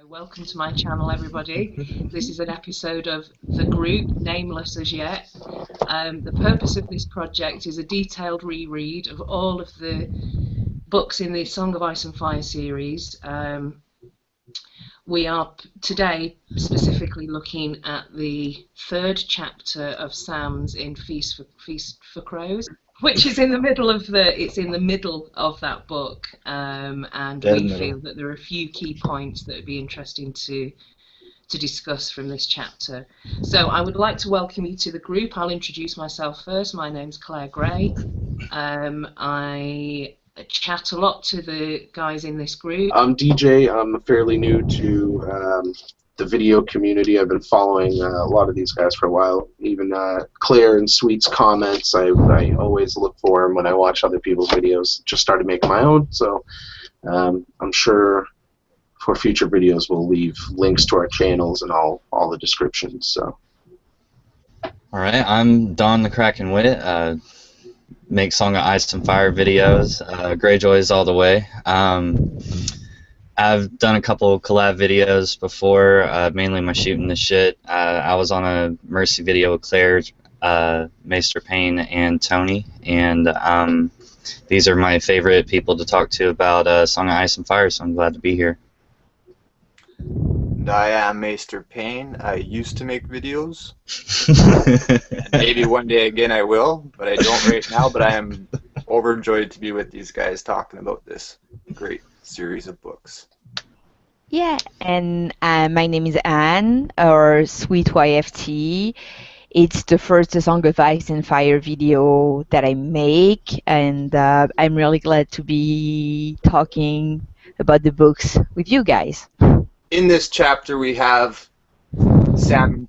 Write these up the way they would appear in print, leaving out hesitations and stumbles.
Welcome to my channel, everybody. This is an episode of The Group, nameless as yet. The purpose of this project is a detailed reread of all of the books in the Song of Ice and Fire series. We are today specifically looking at the third chapter of Sam's in Feast for Crows, which is in the middle of that book, and we feel that there are a few key points that would be interesting to discuss from this chapter. So I would like to welcome you to the group. I'll introduce myself first. My name's Claire Gray. I chat a lot to the guys in this group. I'm DJ. I'm fairly new to the video community. I've been following a lot of these guys for a while. Even Claire and Sweet's comments, I always look for them when I watch other people's videos. Just started making my own, so I'm sure for future videos we'll leave links to our channels and all the descriptions. So. All right, I'm Don the Kraken Wit. Make Song of Ice and Fire videos, Greyjoys all the way. I've done a couple collab videos before, mainly my shooting the shit. I was on a Mercy video with Claire, Maester Payne, and Tony, and these are my favorite people to talk to about Song of Ice and Fire, so I'm glad to be here. I am Maester Payne. I used to make videos. Maybe one day again I will, but I don't right now. But I am overjoyed to be with these guys talking about this great series of books. Yeah, and my name is Anne, or Sweetyft. It's the first Song of Ice and Fire video that I make, and I'm really glad to be talking about the books with you guys. In this chapter, we have Sam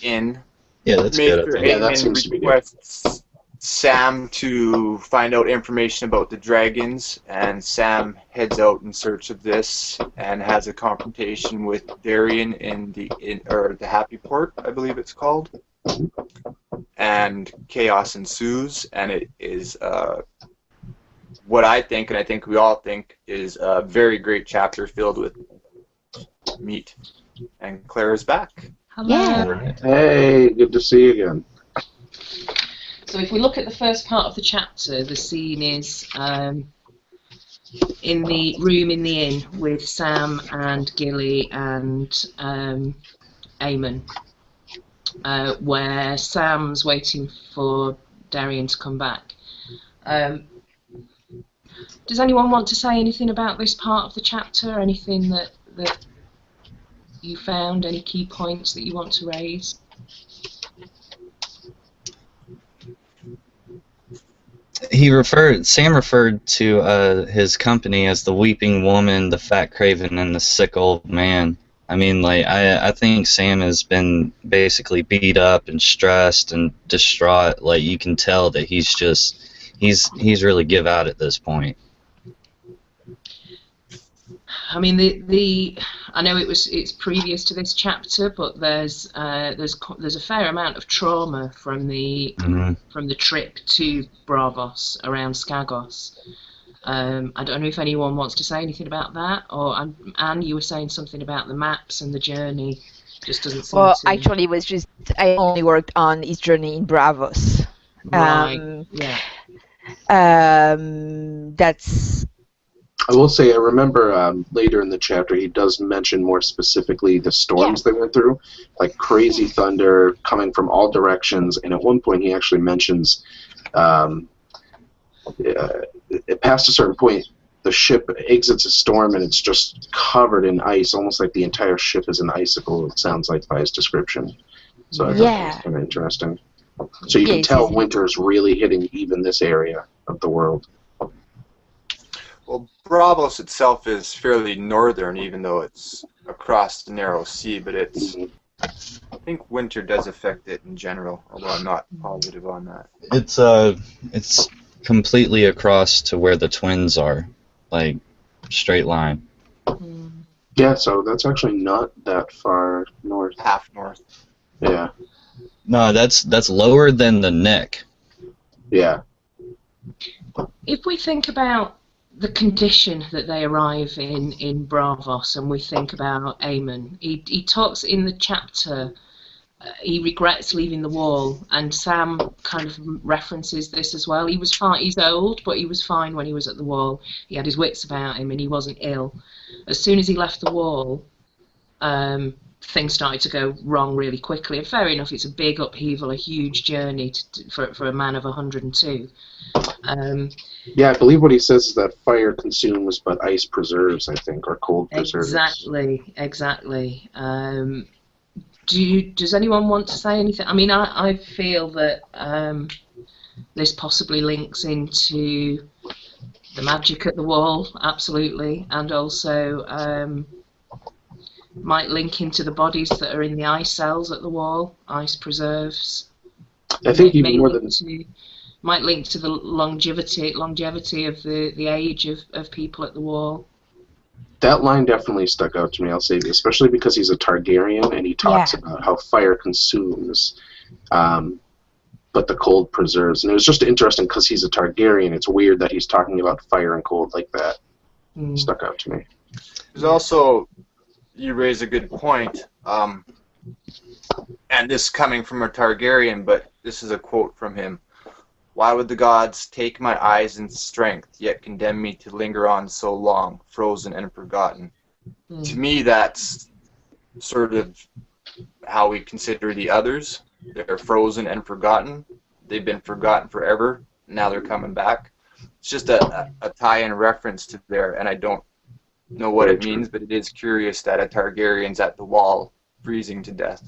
in. Yeah, that's good. Yeah, that seems to be good. Requests Sam to find out information about the dragons, and Sam heads out in search of this and has a confrontation with Darian in the Happy Port, I believe it's called. And chaos ensues, and it is what I think, and I think we all think, is a very great chapter filled with meat. And Claire is back. Hello. Yeah. Hey, good to see you again. So if we look at the first part of the chapter, the scene is in the room in the inn with Sam and Gilly and Aemon, where Sam's waiting for Darian to come back. Does anyone want to say anything about this part of the chapter? Anything that you found? Any key points that you want to raise? Sam referred to his company as the Weeping Woman, the Fat Craven, and the Sick Old Man. I mean, like, I think Sam has been basically beat up and stressed and distraught. Like, you can tell that he's really give out at this point. I mean, I know it's previous to this chapter, but there's a fair amount of trauma from the trip to Braavos around Skagos. I don't know if anyone wants to say anything about that, or Anne, you were saying something about the maps and the journey. Just doesn't seem Well, to... actually, it was just I only worked on his journey in Braavos. Right. That's. I will say, I remember later in the chapter he does mention more specifically the storms they went through, like crazy thunder coming from all directions, and at one point he actually mentions past a certain point the ship exits a storm and it's just covered in ice, almost like the entire ship is an icicle, it sounds like by his description. So I thought that was kind of interesting. So you can tell winter's really hitting even this area of the world. Well, Braavos itself is fairly northern, even though it's across the narrow sea, but it's... I think winter does affect it in general, although I'm not positive on that. It's completely across to where the twins are, like straight line. Yeah, so that's actually not that far north. Half north. Yeah. No, that's lower than the neck. Yeah. If we think about the condition that they arrive in Braavos, and we think about Aemon. He talks in the chapter. He regrets leaving the wall, and Sam kind of references this as well. He was fine. He's old, but he was fine when he was at the wall. He had his wits about him, and he wasn't ill. As soon as he left the wall, things started to go wrong really quickly. And fair enough, it's a big upheaval, a huge journey for a man of 102. Yeah, I believe what he says is that fire consumes, but ice preserves, I think, or cold preserves. Exactly. Does anyone want to say anything? I mean, I feel that this possibly links into the magic at the wall, absolutely, and also might link into the bodies that are in the ice cells at the wall, ice preserves. I think even more than... Might link to the longevity of the age of people at the wall. That line definitely stuck out to me, I'll say, especially because he's a Targaryen and he talks about how fire consumes, but the cold preserves. And it was just interesting because he's a Targaryen. It's weird that he's talking about fire and cold like that. Stuck out to me. There's also, you raise a good point, and this coming from a Targaryen, but this is a quote from him. Why would the gods take my eyes in strength, yet condemn me to linger on so long, frozen and forgotten? To me, that's sort of how we consider the others. They're frozen and forgotten. They've been forgotten forever. Now they're coming back. It's just a tie-in reference to there, and I don't know what it means, but it is curious that a Targaryen's at the wall, freezing to death.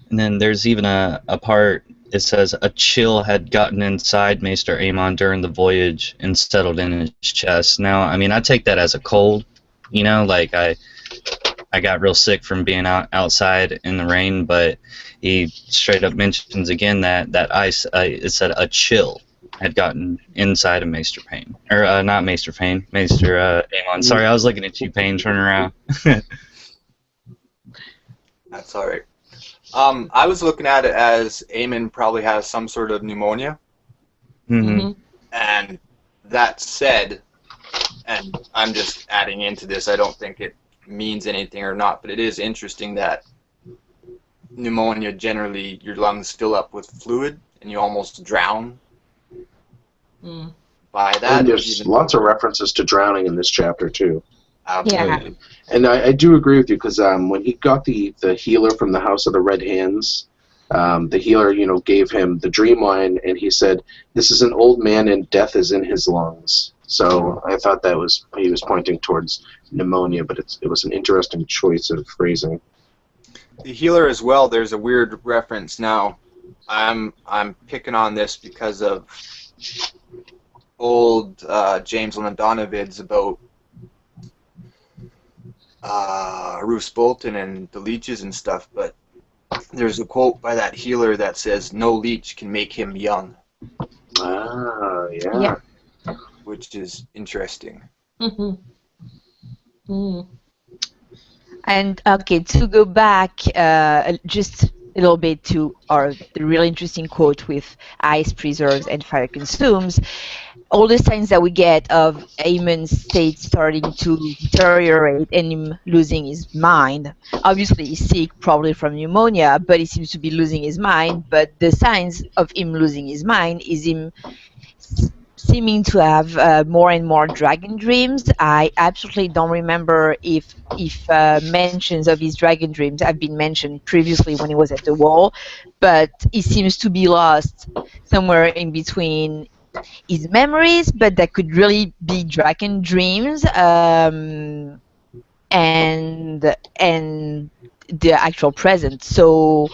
And then there's even a part, it says, a chill had gotten inside Maester Aemon during the voyage and settled in his chest. Now, I mean, I take that as a cold, you know, like I got real sick from being outside in the rain, but he straight up mentions again that ice, it said a chill had gotten inside of Maester Payne. Or, not Maester Payne, Maester Aemon. Sorry, I was looking at you, Payne, turn around. That's alright. I was looking at it as Aemon probably has some sort of pneumonia. And that said, and I'm just adding into this, I don't think it means anything or not, but it is interesting that pneumonia, generally your lungs fill up with fluid and you almost drown by that. And there's lots of references to drowning in this chapter too. Absolutely. And I do agree with you, because when he got the healer from the House of the Red Hands, the healer, gave him the dream line, and he said, "This is an old man, and death is in his lungs." So I thought he was pointing towards pneumonia, but it was an interesting choice of phrasing. The healer as well. There's a weird reference now. I'm picking on this because of old James LaDonna vids about Roose Bolton and the leeches and stuff, but there's a quote by that healer that says, "No leech can make him young." Yeah. Which is interesting. And okay, to go back just a little bit to the really interesting quote with ice preserves and fire consumes, all the signs that we get of Aemon's state starting to deteriorate and him losing his mind. Obviously, he's sick, probably from pneumonia, but he seems to be losing his mind. But the signs of him losing his mind is him seeming to have more and more dragon dreams. I absolutely don't remember if mentions of his dragon dreams have been mentioned previously when he was at the wall, but he seems to be lost somewhere in between his memories, but that could really be dragon dreams, and the actual present. So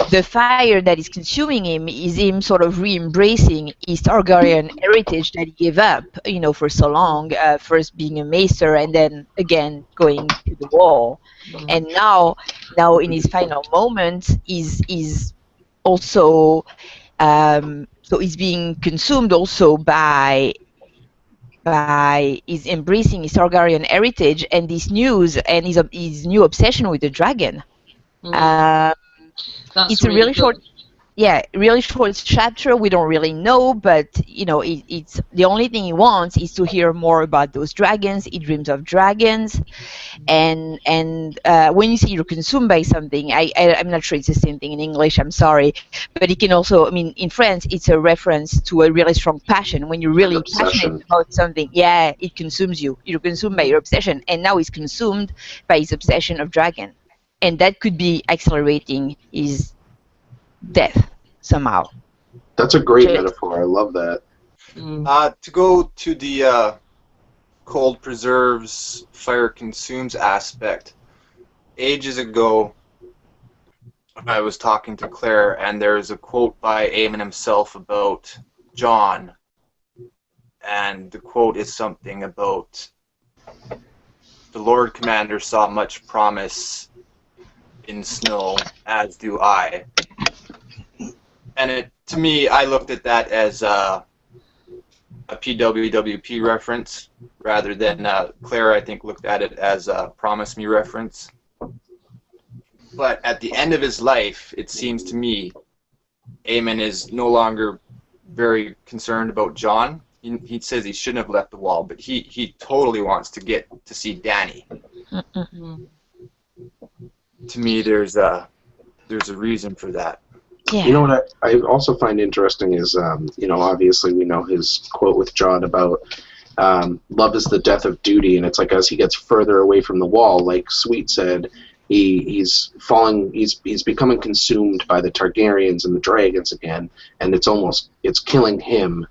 the fire that is consuming him is him sort of re-embracing his Targaryen heritage that he gave up, for so long, first being a maester and then again going to the wall. And now in his final moment is also so he's being consumed also by his embracing his Targaryen heritage and this news and his new obsession with the dragon. It's a really short. yeah, really short chapter. We don't really know, but you know, it's the only thing he wants is to hear more about those dragons. He dreams of dragons, and when you say you're consumed by something, I'm not sure it's the same thing in English. I'm sorry, but it can also, I mean, in French, it's a reference to a really strong passion. When you're really passionate about something, yeah, it consumes you. You're consumed by your obsession, and now he's consumed by his obsession of dragon, and that could be accelerating his death somehow. That's a great metaphor. I love that. To go to the cold preserves, fire consumes aspect, ages ago I was talking to Claire, and there's a quote by Aemon himself about Jon, and the quote is something about the Lord Commander saw much promise in snow, as do I. And to me, I looked at that as a PWWP reference, rather than Claire, I think, looked at it as a Promise Me reference. But at the end of his life, it seems to me, Aemon is no longer very concerned about Jon. He says he shouldn't have left the wall, but he totally wants to get to see Dany. To me, there's a reason for that. Yeah. You know what I also find interesting is, you know, obviously we know his quote with Jon about love is the death of duty, and it's like as he gets further away from the wall, like Sweet said, he's becoming consumed by the Targaryens and the dragons again, and it's killing him.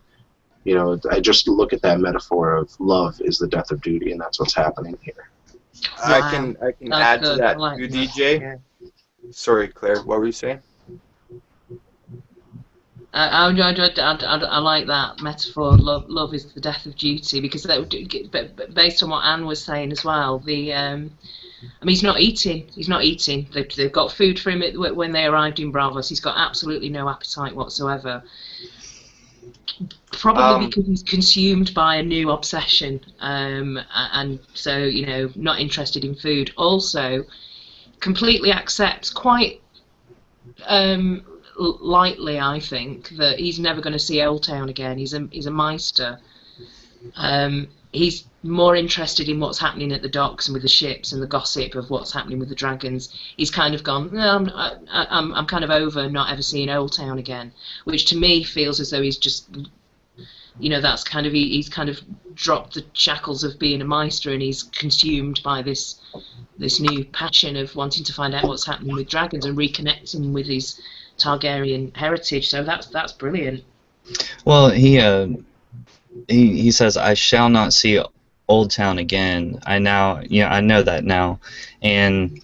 You know, I just look at that metaphor of love is the death of duty, and that's what's happening here. I can add to that too, DJ. Yeah. Sorry, Claire, what were you saying? I like that metaphor. Love is the death of duty, because based on what Anne was saying as well. I mean, he's not eating. They've got food for him when they arrived in Braavos. He's got absolutely no appetite whatsoever. Probably because he's consumed by a new obsession, and so, you know, not interested in food. Also, completely accepts quite lightly, I think, that he's never going to see Old Town again. He's a Meister. He's more interested in what's happening at the docks and with the ships and the gossip of what's happening with the dragons. He's kind of gone, no, I'm kind of over not ever seeing Old Town again, which to me feels as though he's just, you know, that's kind of, he's kind of dropped the shackles of being a Meister, and he's consumed by this new passion of wanting to find out what's happening with dragons and reconnecting with his Targaryen heritage. So that's brilliant. Well, he says, "I shall not see Old Town again. I know that now," and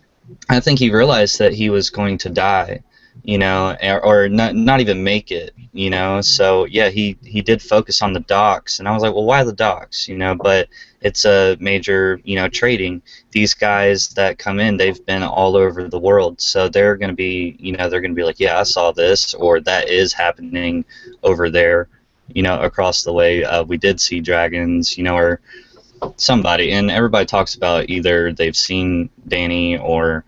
I think he realized that he was going to die, you know, or not even make it, you know. So yeah, he did focus on the docks, and I was like, well, why the docks, you know? But it's a major, you know, trading. These guys that come in, they've been all over the world, so they're going to be, you know, they're going to be like, yeah, I saw this, or that is happening over there, you know, across the way. We did see dragons, you know, or somebody, and everybody talks about either they've seen Dany or,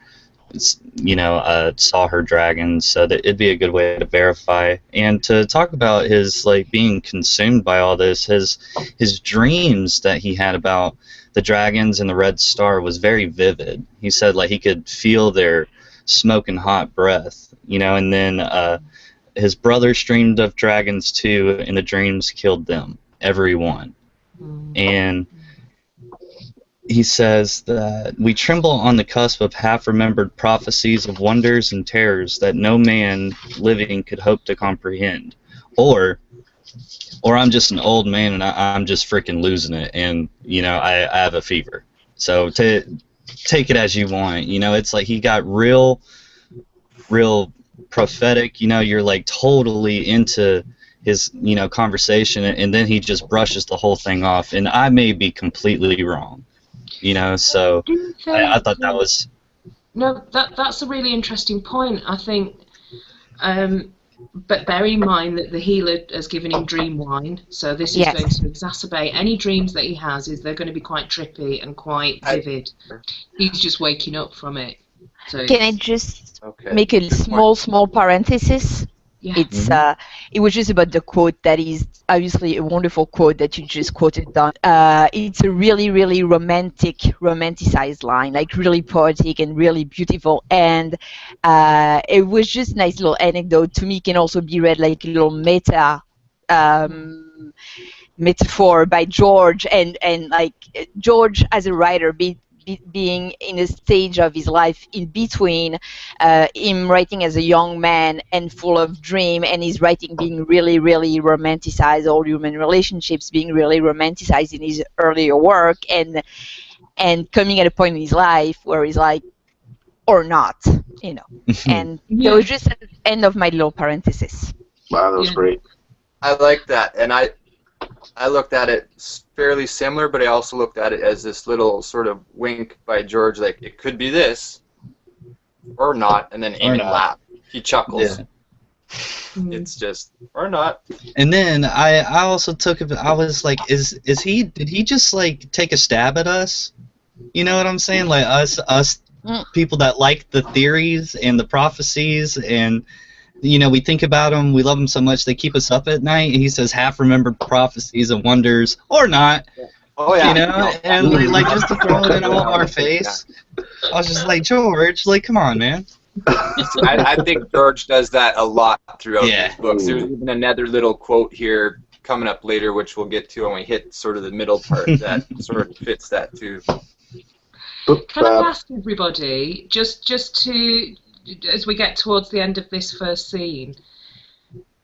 you know, saw her dragons, so that it'd be a good way to verify. And to talk about his, like, being consumed by all this, his dreams that he had about the dragons and the Red Star was very vivid. He said, like, he could feel their smoking hot breath, you know, and then his brothers dreamed of dragons too, and the dreams killed them, every one. And he says that we tremble on the cusp of half-remembered prophecies of wonders and terrors that no man living could hope to comprehend. Or I'm just an old man and I'm just freaking losing it, and, you know, I have a fever. So take it as you want. You know, it's like he got real prophetic. You know, you're like totally into his, you know, conversation, and then he just brushes the whole thing off. And I may be completely wrong. You know, so I thought that was... No, that's a really interesting point, I think. But bear in mind that the healer has given him dream wine, so this is going to exacerbate any dreams that he has. They're going to be quite trippy and quite vivid. He's just waking up from it. So can I just make a small parenthesis? Yeah. It's it was just about the quote that is obviously a wonderful quote that you just quoted, Don. It's a really, really romanticized line, like really poetic and really beautiful. And it was just a nice little anecdote. To me, can also be read like a little metaphor by George, and like George as a writer, being in a stage of his life in between him writing as a young man and full of dream, and his writing being really, really romanticized, all human relationships being really romanticized in his earlier work, and coming at a point in his life where he's like, or not, you know. And that was just the end of my little parenthesis. Wow, that was great. I like that, and I looked at it fairly similar, but I also looked at it as this little sort of wink by George, like it could be this or not, and then Aemon laughs. He chuckles. Yeah. It's just or not. And then I also took it. I was like, did he just like take a stab at us? You know what I'm saying? Like us people that like the theories and the prophecies, and you know, we think about them, we love them so much, they keep us up at night. And he says, half-remembered prophecies and wonders, or not. Oh, yeah. You know, and like just to throw it in all our face. I was just like, George, like, come on, man. I think George does that a lot throughout his books. There's even another little quote here coming up later, which we'll get to when we hit sort of the middle part that sort of fits that too. Can I ask everybody, just to, as we get towards the end of this first scene,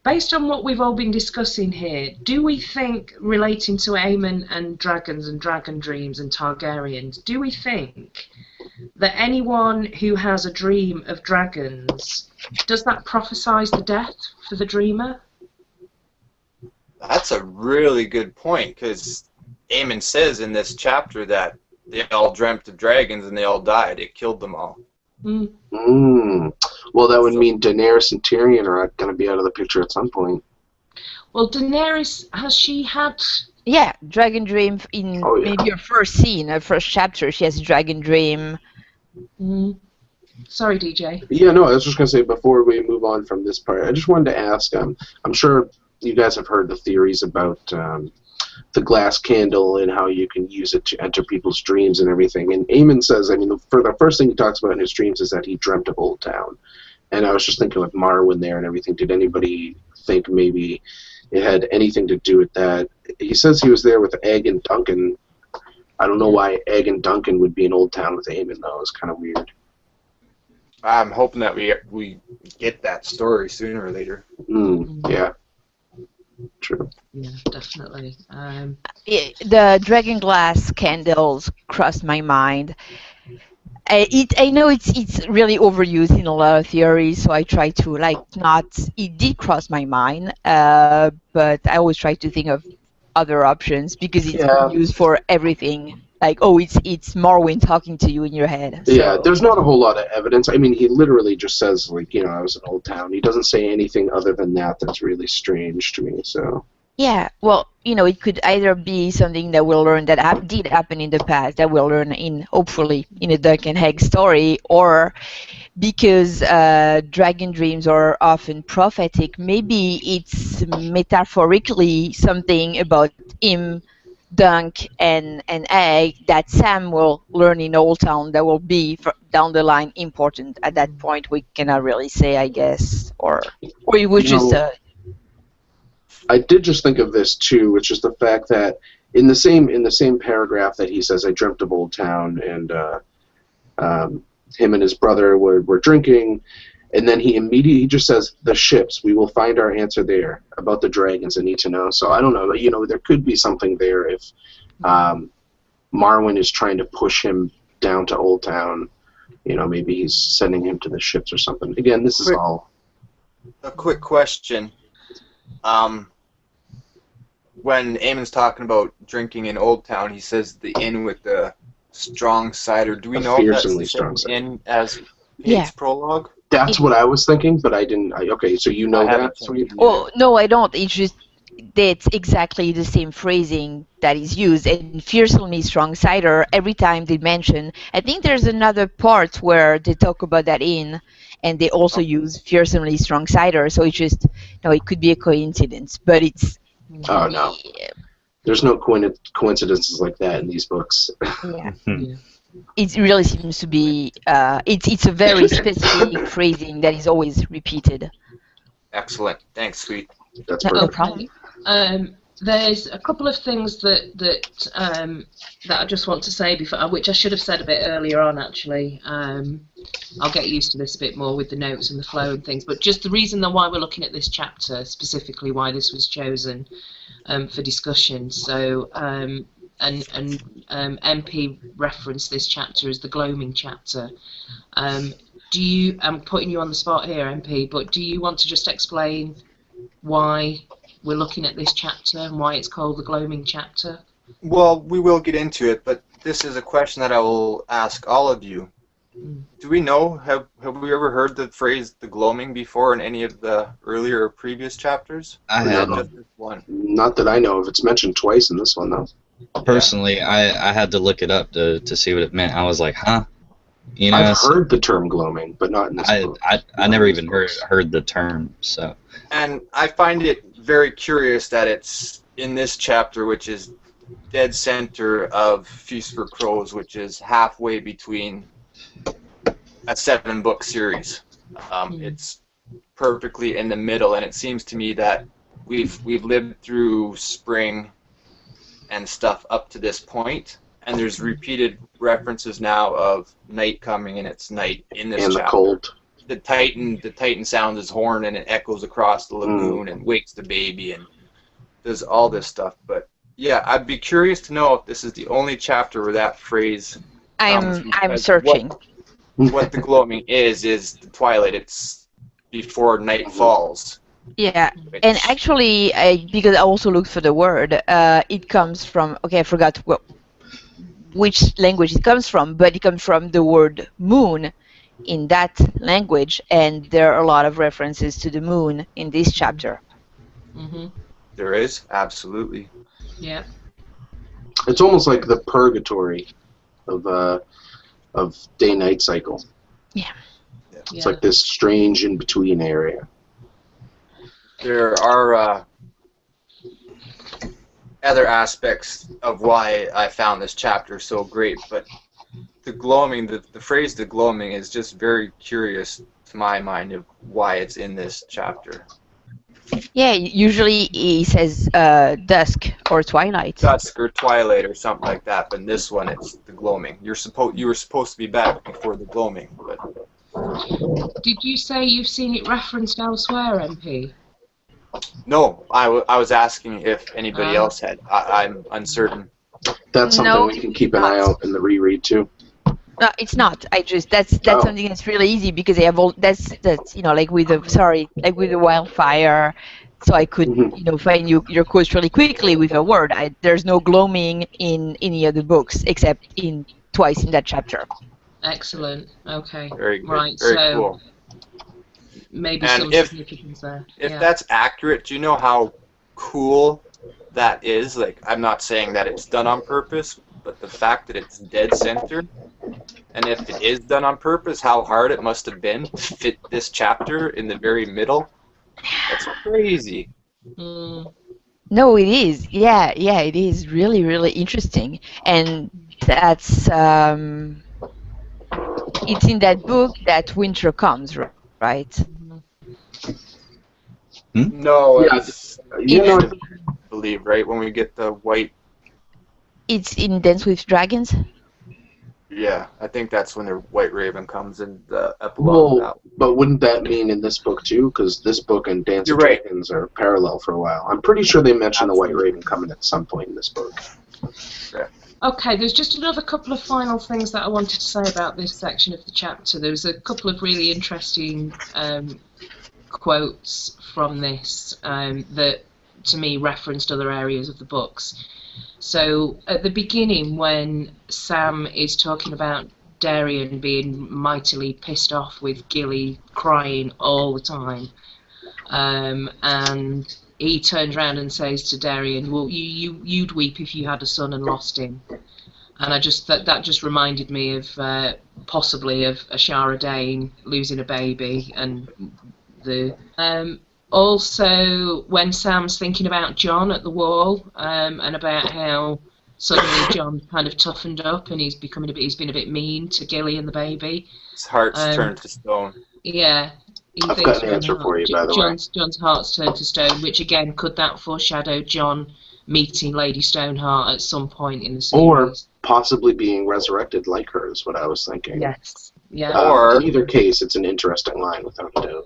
based on what we've all been discussing here, do we think, relating to Aemon and dragons and dragon dreams and Targaryens, do we think that anyone who has a dream of dragons, does that prophesize the death for the dreamer? That's a really good point, because Aemon says in this chapter that they all dreamt of dragons and they all died. It killed them all. Well, that would mean Daenerys and Tyrion are going to be out of the picture at some point. Well, Daenerys, has she had... Yeah, dragon dream in maybe her first scene, her first chapter, she has a dragon dream. Sorry, DJ. Yeah, no, I was just going to say, before we move on from this part, I just wanted to ask, I'm sure you guys have heard the theories about the glass candle and how you can use it to enter people's dreams and everything. And Aemon says, I mean, the first thing he talks about in his dreams is that he dreamt of Old Town. And I was just thinking with Marwyn there and everything, did anybody think maybe it had anything to do with that? He says he was there with Egg and Duncan. I don't know why Egg and Duncan would be in Old Town with Aemon, though. It's kind of weird. I'm hoping that we get that story sooner or later. Yeah. True. Yeah, definitely. The dragon glass candles crossed my mind. I know it's really overused in a lot of theories, so I try to not. It did cross my mind, but I always try to think of other options because it's used for everything. Like, oh, it's Marwyn talking to you in your head. So. Yeah, there's not a whole lot of evidence. I mean, he literally just says, like, I was in Old Town. He doesn't say anything other than that that's really strange to me, so... Yeah, well, it could either be something that we'll learn that did happen in the past, that we'll learn hopefully, in a Duncan Egg story, or because dragon dreams are often prophetic, maybe it's metaphorically something about him, Dunk, and Egg that Sam will learn in Old Town that will be down the line important. At that point, we cannot really say, I guess, or it was just I did just think of this too, which is the fact that in the same paragraph that he says, I dreamt of Old Town, and him and his brother were drinking, and then he just says, the ships, we will find our answer there, about the dragons I need to know. So I don't know, there could be something there if Marwyn is trying to push him down to Old Town. Maybe he's sending him to the ships or something. Again, this is all... A quick question. When Aemon's talking about drinking in Old Town, he says the inn with the strong cider. Do we know if that's the same inn as Pate's prologue? That's what I was thinking, but I didn't. Okay, so you know that? Oh, no, I don't. It's just that's exactly the same phrasing that is used. And fiercely strong cider, every time they mention, I think there's another part where they talk about that inn, and they also use fearsomely strong cider. So it's just, it could be a coincidence, but it's Oh no, there's no coincidences like that in these books. yeah. Yeah. It really seems to be it's a very specific phrasing that is always repeated. Excellent. Thanks, Sweet. That's No perfect. problem. There's a couple of things that I just want to say before, which I should have said a bit earlier on. Actually, I'll get used to this a bit more with the notes and the flow and things. But just the reason why we're looking at this chapter, specifically why this was chosen for discussion. So, MP referenced this chapter as the gloaming chapter. I'm putting you on the spot here, MP, but do you want to just explain why we're looking at this chapter and why it's called the gloaming chapter? Well, we will get into it, but this is a question that I will ask all of you. Do we know, have we ever heard the phrase the gloaming before in any of the earlier or previous chapters? I Or is it had. just this one? Not that I know of. It's mentioned twice in this one, though. Personally, I had to look it up to see what it meant. I was like, huh? You know, I've heard the term gloaming, but not in this book. I never even heard the term. So And I find it very curious that it's in this chapter, which is dead center of Feast for Crows, which is halfway between a 7-book series. It's perfectly in the middle, and it seems to me that we've lived through spring and stuff up to this point, and there's repeated references now of night coming, and it's night in this And chapter. the cold. The Titan sounds his horn, and it echoes across the lagoon and wakes the baby, and does all this stuff. But yeah, I'd be curious to know if this is the only chapter where that phrase comes, I'm because searching. What the gloaming is the twilight. It's before night falls. Yeah, which- and actually, because I also looked for the word, it comes from, okay, I forgot which language it comes from, but it comes from the word moon in that language, and there are a lot of references to the moon in this chapter. Mm-hmm. There is, absolutely. Yeah. It's almost like the purgatory of day-night cycle. Yeah. It's like this strange in-between area. There are other aspects of why I found this chapter so great, but the gloaming, the phrase the gloaming is just very curious to my mind of why it's in this chapter. Yeah, usually he says dusk or twilight. Dusk or twilight or something like that, but in this one it's the gloaming. You were supposed to be back before the gloaming, but Did you say you've seen it referenced elsewhere, MP? no, I was asking if anybody else had. I'm uncertain. That's something No, we can keep an it's eye not. out in the reread too. No, it's not. That's Oh. something that's really easy because I have all that's like with the wildfire, so I could Mhm. find your quotes really quickly with a word. There's no gloaming in any of the books except twice in that chapter. Excellent. Okay. Very good. Right. Very So cool. maybe And some if- significance there. If Yeah. that's accurate, do you know how cool that is? Like, I'm not saying that it's done on purpose, but the fact that it's dead center, and if it is done on purpose, how hard it must have been to fit this chapter in the very middle. That's crazy. Mm, No, it is. Yeah, it is really, really interesting, and that's it's in that book that winter comes, right? No, Yeah, it's You know, I believe, right? When we get the white, It's in Dance with Dragons. yeah, I think that's when the White Raven comes in the epilogue. well, but wouldn't that mean in this book too? Because this book and Dance You're of right. Dragons are parallel for a while. I'm pretty sure they mentioned the White Absolutely. Raven coming at some point in this book. Okay, there's just another couple of final things that I wanted to say about this section of the chapter. There was a couple of really interesting quotes from this that, to me, referenced other areas of the books. So, at the beginning, when Sam is talking about Darian being mightily pissed off with Gilly crying all the time, and he turns around and says to Darian, well, you'd weep if you had a son and lost him. And I just that just reminded me of possibly of Ashara Dane losing a baby, and the also when Sam's thinking about John at the wall, and about how suddenly John kind of toughened up and he's been a bit mean to Gilly and the baby. His heart's turned to stone. Yeah. I've got an answer for you, by the way. John's heart's turned to stone, which again, could that foreshadow John meeting Lady Stoneheart at some point in the series? Or possibly being resurrected like her is what I was thinking. Yes. Yeah. Or in either case, it's an interesting line without a doubt.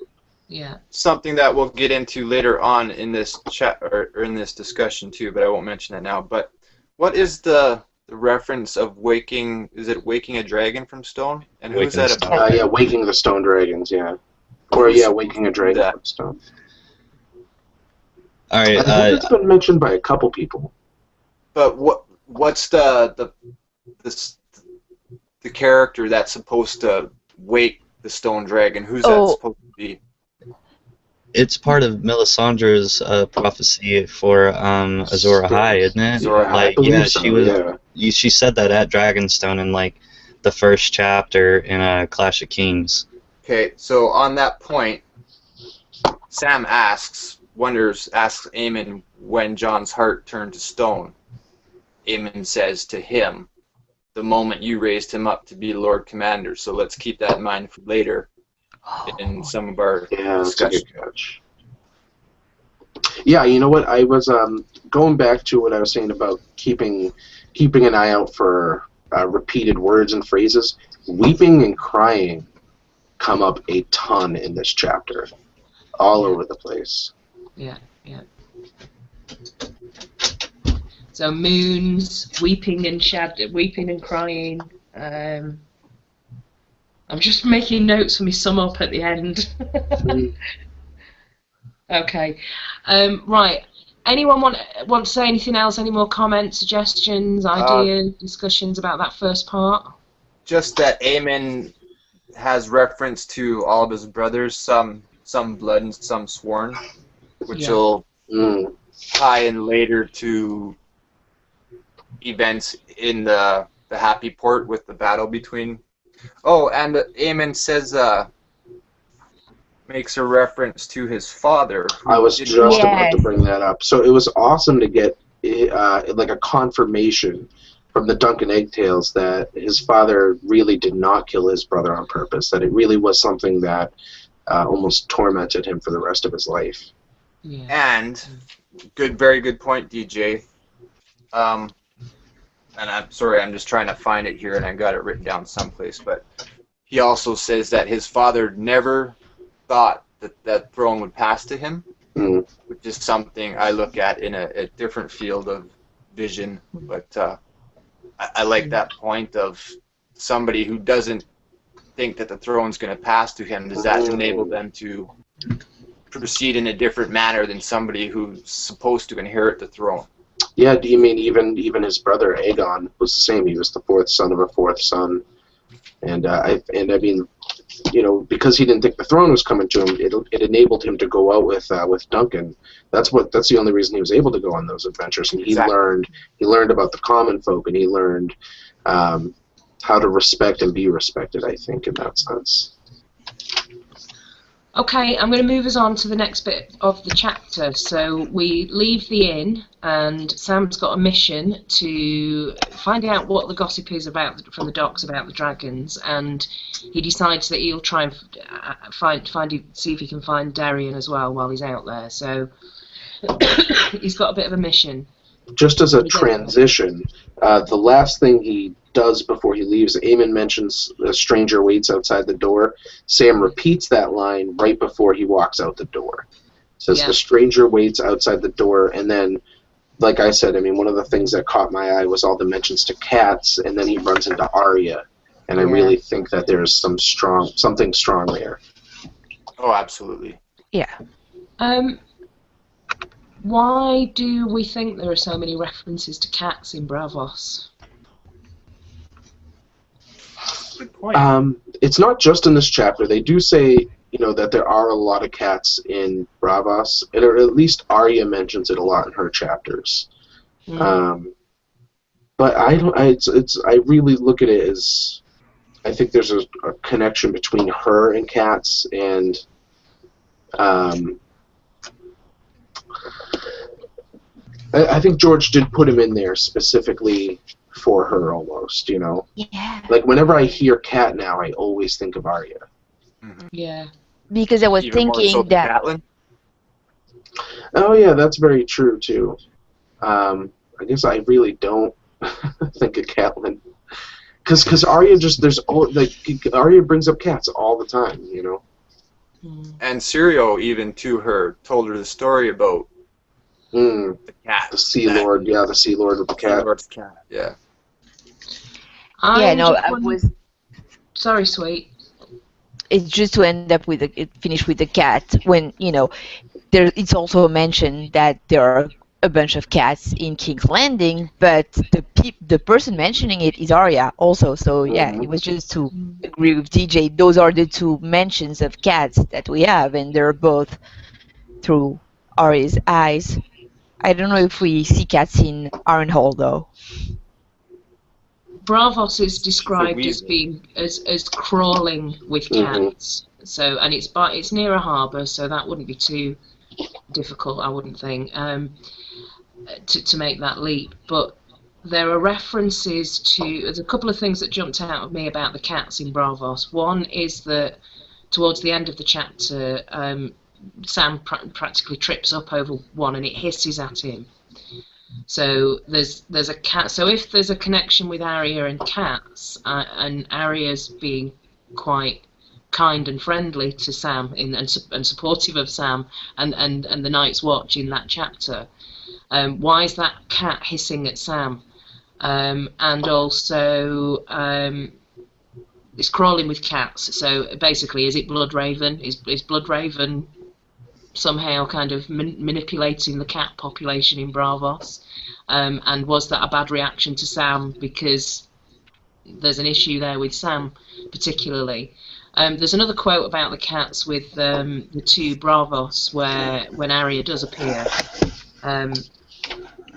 Yeah. Something that we'll get into later on in this chat or in this discussion too, but I won't mention it now. But what is the reference of waking? Is it waking a dragon from stone? And who's that about? Yeah, waking the stone dragons. Yeah. Or yeah, waking a dragon from stone. All right. I think it's been mentioned by a couple people. But what's the character that's supposed to wake the stone dragon? Who's that supposed to be? It's part of Melisandre's prophecy for Azor Ahai, isn't it? Azor Ahai, yeah, so, she was. She said that at Dragonstone in like the first chapter in Clash of Kings. Okay, so on that point, Sam asks Aemon when John's heart turned to stone. Aemon says to him, "The moment you raised him up to be Lord Commander." So let's keep that in mind for later in some of our discussion. Yeah, you know what? I was going back to what I was saying about keeping an eye out for repeated words and phrases. Weeping and crying come up a ton in this chapter, all over the place. Yeah, yeah. So moons, weeping and crying. I'm just making notes for me sum up at the end. Okay. Right. Anyone want to say anything else? Any more comments, suggestions, ideas, discussions about that first part? Just that Aemon has reference to all of his brothers, some blood and some sworn, which will tie in later to events in the Happy Port with the battle between. Oh, and Aemon says makes a reference to his father. I was just about to bring that up. So it was awesome to get like a confirmation from the Duncan Eggtails that his father really did not kill his brother on purpose, that it really was something that almost tormented him for the rest of his life. Yeah. And very good point, DJ. And I'm sorry, I'm just trying to find it here, and I got it written down someplace. But he also says that his father never thought that throne would pass to him, which is something I look at in a different field of vision. But I like that point of somebody who doesn't think that the throne's going to pass to him. Does that enable them to proceed in a different manner than somebody who's supposed to inherit the throne? Yeah, do you mean even his brother Aegon was the same? He was the fourth son of a fourth son, and I mean, you know, because he didn't think the throne was coming to him, it enabled him to go out with Duncan. That's the only reason he was able to go on those adventures, and he learned about the common folk, and he learned how to respect and be respected, I think, in that sense. Okay, I'm going to move us on to the next bit of the chapter. So we leave the inn, and Sam's got a mission to find out what the gossip is about from the docks about the dragons, and he decides that he'll try and see if he can find Darian as well while he's out there. So he's got a bit of a mission. Just as a transition, the last thing he does before he leaves, Aemon mentions a stranger waits outside the door. Sam repeats that line right before he walks out the door. Says the stranger waits outside the door, and then, like I said, I mean, one of the things that caught my eye was all the mentions to cats, and then he runs into Arya, and I really think that there's something strong there. Oh, absolutely. Yeah. Why do we think there are so many references to cats in Braavos? Good point. It's not just in this chapter. They do say, you know, that there are a lot of cats in Braavos, or at least Arya mentions it a lot in her chapters. but I don't. I really look at it as I think there's a connection between her and Kat's, and I think George did put him in there specifically for her, almost. You know, Yeah. like whenever I hear Kat now, I always think of Arya. Yeah. Because I was Even more so thinking than that. Catelyn? Oh yeah, that's very true too. I guess I really don't think of Catelyn, because Arya just Arya brings up cats all the time, you know. And Syrio, even to her, told her the story about the cat. The Sea Lord, yeah, the Sea Lord with the cat. Lord's cat. Yeah. Yeah, no, I was. Sorry, Sweet. It's just to end up with finish with the cat when it's also mentioned that there are a bunch of cats in King's Landing, but the person mentioning it is Arya also. So yeah, it was just to agree with DJ. Those are the two mentions of cats that we have, and they're both through Arya's eyes. I don't know if we see cats in Ironhall though. Braavos is described as being as crawling with cats. So, and it's near a harbour, so that wouldn't be too difficult, I wouldn't think, to make that leap. But there are references to. There's a couple of things that jumped out at me about the cats in Braavos. One is that towards the end of the chapter, Sam practically trips up over one, and it hisses at him. So there's a cat. So if there's a connection with Arya and cats, and Arya's being quite kind and friendly to Sam and supportive of Sam and the Night's Watch in that chapter, why is that cat hissing at Sam? And also it's crawling with cats. So basically, is it Bloodraven? Is Bloodraven somehow kind of manipulating the cat population in Braavos? And was that a bad reaction to Sam because there's an issue there with Sam particularly? There's another quote about the cats with the two Braavos where when Arya does appear,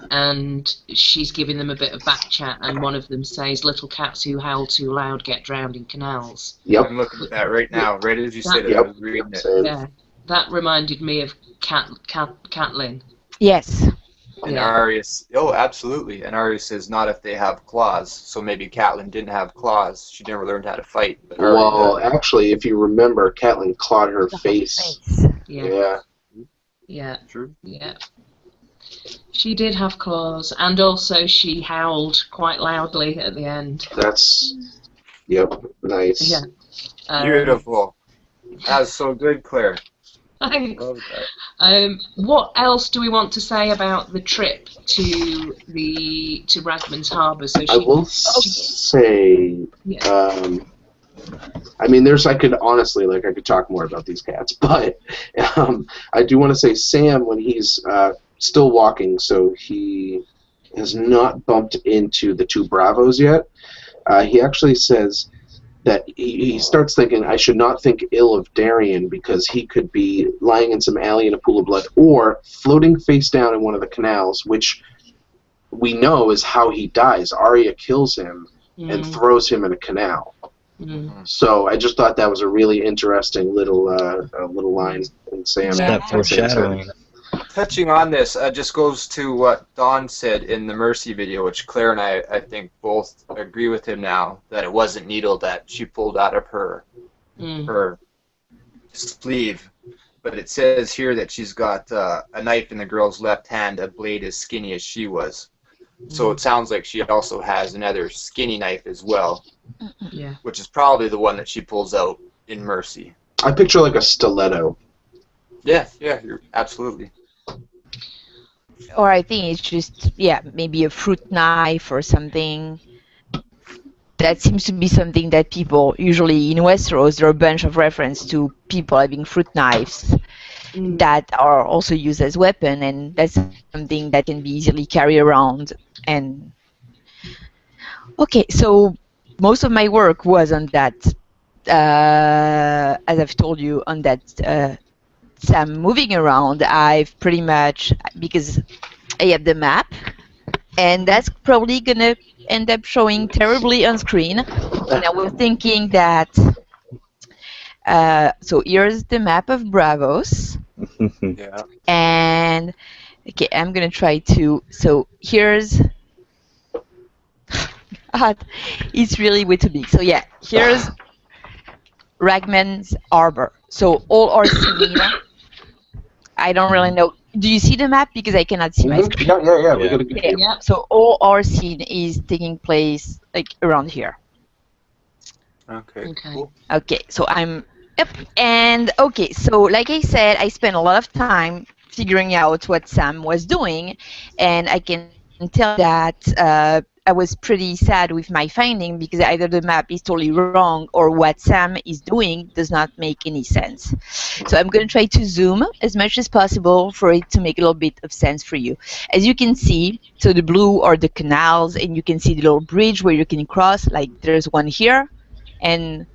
and she's giving them a bit of back chat, and one of them says, "Little cats who howl too loud get drowned in canals." Yep. I'm looking at that right now, right as you said it. Yep. I was reading it. Yeah, that reminded me of Catelyn. Yes. And Yeah. Arya, oh, absolutely. And Arya says, not if they have claws. So maybe Catelyn didn't have claws. She never learned how to fight. But Arya Well, does. actually, if you remember, Catelyn clawed her face. Yeah. Yeah. True. Yeah. She did have claws, and also she howled quite loudly at the end. Yep, nice. Yeah. Beautiful. That was so good, Claire. Thanks. Love that. What else do we want to say about the trip to Rasmund's Harbour? So I will say, Yeah. I mean, I could talk more about these cats, but I do want to say Sam, when he's still walking, so he has not bumped into the two Braavos yet, he actually says that he starts thinking, I should not think ill of Darien because he could be lying in some alley in a pool of blood or floating face down in one of the canals, which we know is how he dies. Arya kills him and throws him in a canal. So I just thought that was a really interesting little line in Sam. That foreshadowing. Touching on this, just goes to what Don said in the Mercy video, which Claire and I think both agree with him now, that it wasn't needle that she pulled out of her sleeve. But it says here that she's got a knife in the girl's left hand, a blade as skinny as she was. So it sounds like she also has another skinny knife as well, which is probably the one that she pulls out in Mercy. I picture like a stiletto. Yeah, you're absolutely. Or I think it's just, maybe a fruit knife or something. That seems to be something that people, usually in Westeros, there are a bunch of reference to people having fruit knives that are also used as weapon, and that's something that can be easily carried around. And okay, so most of my work was on that, as I've told you, on that Sam moving around. I've pretty much, because I have the map, and that's probably gonna end up showing terribly on screen. And I was thinking that, so here's the map of Braavos. Yeah. And, okay, I'm going to try to, so here's, God, it's really way too big. So yeah, here's Ragman's Arbor. So all our scene, I don't really know. Do you see the map? Because I cannot see my screen. Yeah. We got a good Yeah. view. Yeah. So all our scene is taking place like around here. Okay. Okay. Cool. Okay, so I'm up. And okay, so like I said, I spent a lot of time figuring out what Sam was doing, and I can tell you that I was pretty sad with my finding because either the map is totally wrong or what Sam is doing does not make any sense. So I'm going to try to zoom as much as possible for it to make a little bit of sense for you. As you can see, so the blue are the canals, and you can see the little bridge where you can cross, like there's one here. And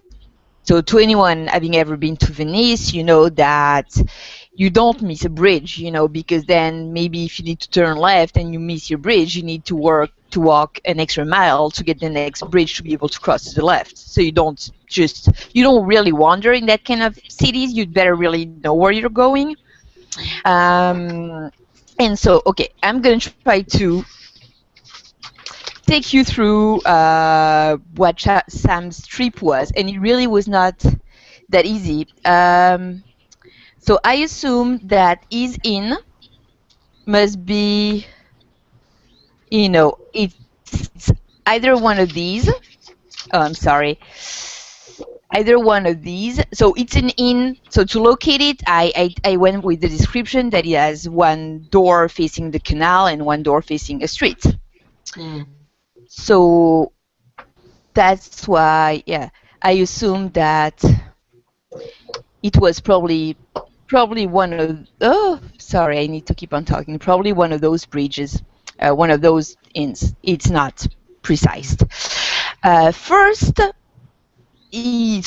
so to anyone having ever been to Venice, you know that you don't miss a bridge, you know, because then maybe if you need to turn left and you miss your bridge, you need to walk an extra mile to get the next bridge to be able to cross to the left. So you don't really wander in that kind of cities. You'd better really know where you're going. And so, okay, I'm going to try to take you through what Sam's trip was, and it really was not that easy. So I assume that his inn must be, you know, it's either one of these. Oh, I'm sorry. Either one of these. So it's an inn. So to locate it, I went with the description that it has one door facing the canal and one door facing a street. Mm. So that's why, yeah, I assume that it was probably one of, oh, sorry, I need to keep on talking, probably one of those bridges, one of those inns. It's not precise. First, he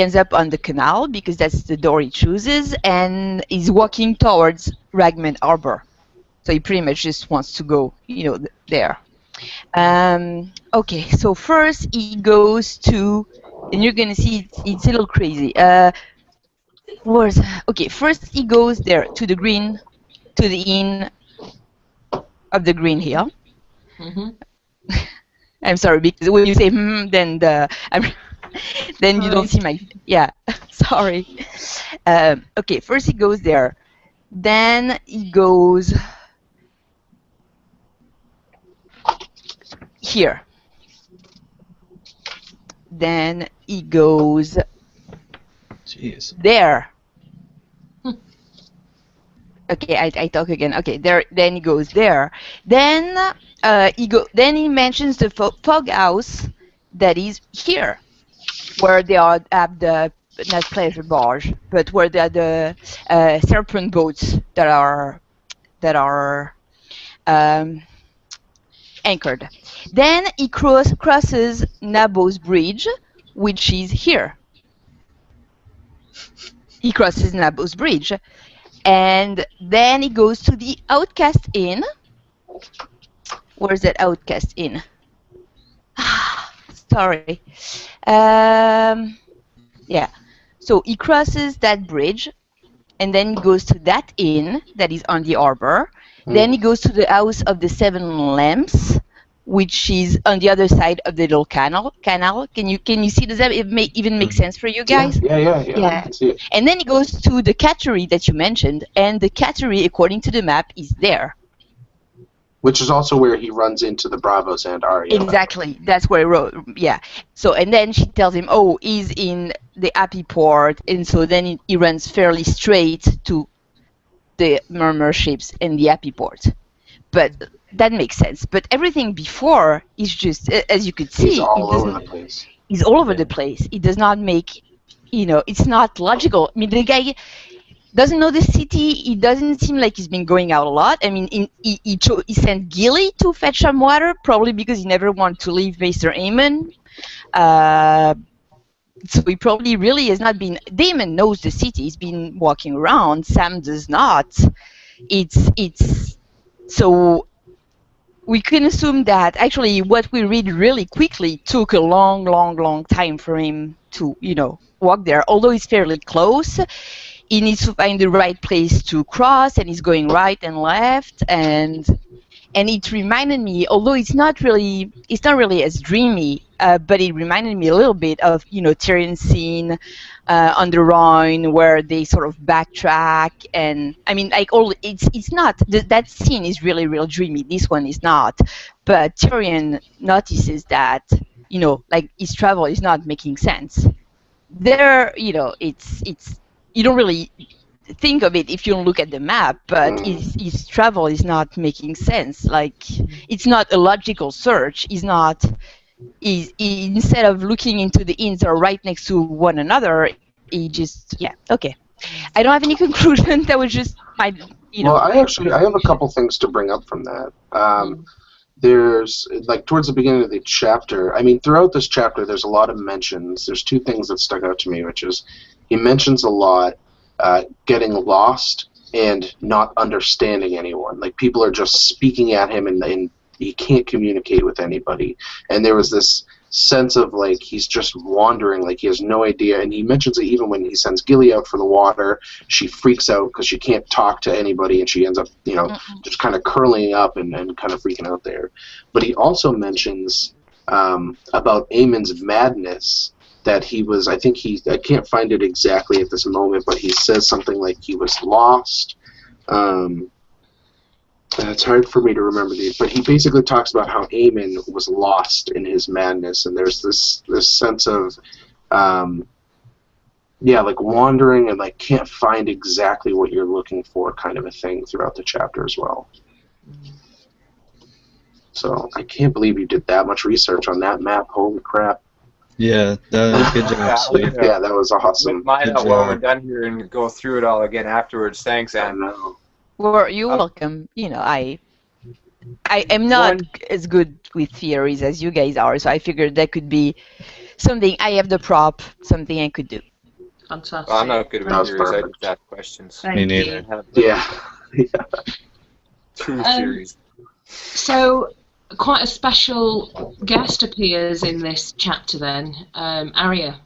ends up on the canal because that's the door he chooses, and he's walking towards Ragman Arbor. So he pretty much just wants to go, you know, there. Okay, so first he goes to, and you're gonna see it's a little crazy. Okay, first he goes there to the inn of the Green Hill. Mm-hmm. I'm sorry, because when you say then then you don't see my, yeah, sorry. Okay, first he goes there, then he goes here. Then he goes Jeez. there. Okay, I talk again. Okay, there. Then he goes there. Then Then he mentions the fog house that is here, where they are at the not pleasure barge, but where they are the serpent boats that are anchored. Then he crosses Nabo's bridge, which is here. He crosses Nabo's bridge, and then he goes to the Outcast Inn. Where's that Outcast Inn? Sorry. Yeah. So he crosses that bridge, and then he goes to that inn that is on the harbor. Then he goes to the House of the Seven Lamps, which is on the other side of the little canal. Can you see? Does that even make sense for you guys? Yeah. I can see it. And then he goes to the cattery that you mentioned, and the cattery, according to the map, is there. Which is also where he runs into the Braavos and Arya. Exactly. That's where he wrote. Yeah. So, and then she tells him, oh, he's in the Happy Port, and so then he runs fairly straight to the Murmur ships in the Happy Port. But that makes sense. But everything before is just, as you could see, He's all over the place. He's all over the place. It does not make, it's not logical. I mean, the guy doesn't know the city. He doesn't seem like he's been going out a lot. I mean, he sent Gilly to fetch some water, probably because he never wanted to leave Mr. Aemon. So he probably really has not been. Daemon knows the city. He's been walking around. Sam does not. It's so. we can assume that actually what we read really quickly took a long time for him to, walk there. Although it's fairly close, he needs to find the right place to cross, and he's going right and left, and it reminded me, although it's not really as dreamy, but it reminded me a little bit of Tyrion's scene on the Rhine, where they sort of backtrack, and I mean, like, it's not that scene is really real dreamy. This one is not, but Tyrion notices that like his travel is not making sense. There, it's you don't really think of it if you don't look at the map, but his travel is not making sense. Like, it's not a logical search. Instead of looking into the inns that are right next to one another, he just, okay. I don't have any conclusion. That was just my, Well, I have a couple things to bring up from that. There's, like, towards the beginning of the chapter, I mean, throughout this chapter, there's a lot of mentions. There's two things that stuck out to me, which is he mentions a lot getting lost and not understanding anyone. Like, people are just speaking at him, and he can't communicate with anybody. And there was this sense of, like, he's just wandering, like he has no idea. And he mentions it even when he sends Gilly out for the water. She freaks out because she can't talk to anybody, and she ends up, just kind of curling up and kind of freaking out there. But he also mentions about Aemon's madness, that he was, I can't find it exactly at this moment, but he says something like he was lost. It's hard for me to remember these, but he basically talks about how Aemon was lost in his madness, and there's this sense of, like wandering and like can't find exactly what you're looking for, kind of a thing throughout the chapter as well. So I can't believe you did that much research on that map. Holy crap! Yeah, good job, Sweet. Yeah, that was awesome. Mine out while we're done here and go through it all again afterwards. Thanks, Anne. Well, you're welcome. I am not as good with theories as you guys are, so I figured that could be something. I have the prop, something I could do. Fantastic. Well, I'm not good with theories. I just have questions. Me neither. Yeah. Two theories. So, quite a special guest appears in this chapter then, Arya.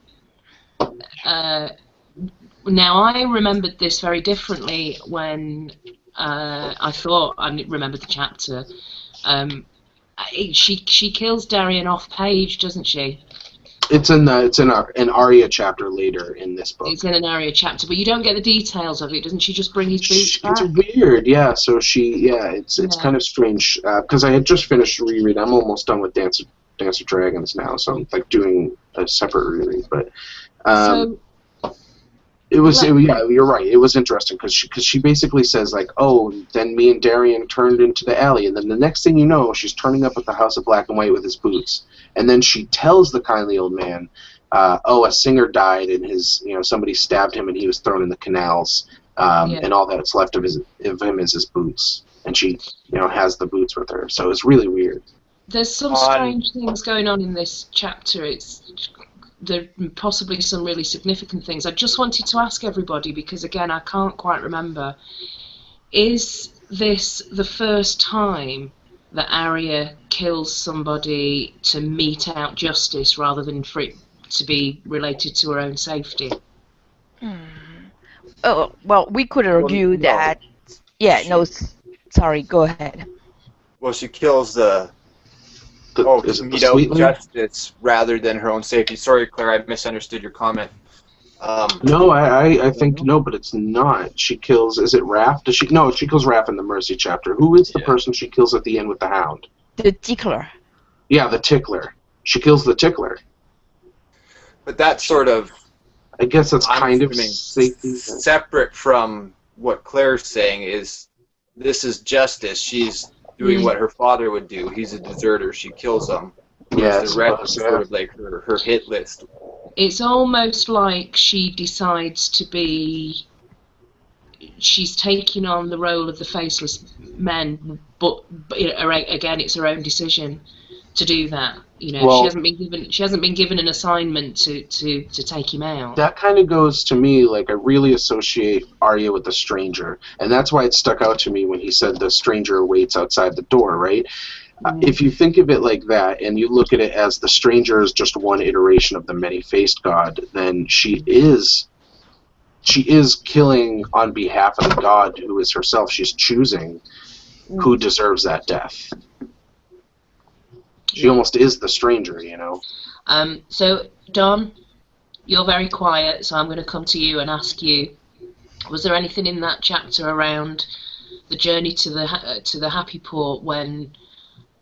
Now, I remembered this very differently when I thought I remembered the chapter. She kills Darian off page, doesn't she? It's in an Arya chapter later in this book. It's in an Arya chapter, but you don't get the details of it. Doesn't she just bring his boots back? It's weird, yeah. So it's kind of strange because I had just finished reread. I'm almost done with Dance of Dragons now, so I'm like doing a separate reread. But you're right. It was interesting because she basically says like, oh, then me and Darian turned into the alley, and then the next thing you know, she's turning up at the House of Black and White with his boots, and then she tells the kindly old man, oh, a singer died and his, somebody stabbed him and he was thrown in the canals, and all that's left of him is his boots, and she has the boots with her. So it's really weird. There's some strange things going on in this chapter. There are possibly some really significant things. I just wanted to ask everybody, because again, I can't quite remember, is this the first time that Arya kills somebody to mete out justice rather than for it to be related to her own safety? Oh, well, we could argue that... Yeah, sorry, go ahead. Well, she kills to mete out justice rather than her own safety. Sorry, Claire, I misunderstood your comment. No, I think no, but it's not. She kills. Is it Raph? No, she kills Raph in the Mercy chapter. Who is the person she kills at the end with the Hound? The Tickler. Yeah, the Tickler. She kills the Tickler. But that's sort of... I guess that's kind of safety. Separate from what Claire's saying is, this is justice. She's doing what her father would do. He's a deserter. She kills him. Yeah, the rest is sort of like her hit list. It's almost like she decides to be... She's taking on the role of the faceless men, but again, it's her own decision to do that. She hasn't been given an assignment to take him out. That kind of goes to me like I really associate Arya with the stranger, and that's why it stuck out to me when he said the stranger waits outside the door, right? if you think of it like that, and you look at it as the stranger is just one iteration of the many-faced god, then she is killing on behalf of the god who is herself. She's choosing who deserves that death. She almost is the stranger, you know. So, Don, you're very quiet, so I'm going to come to you and ask you, was there anything in that chapter around the journey to the Happy Port when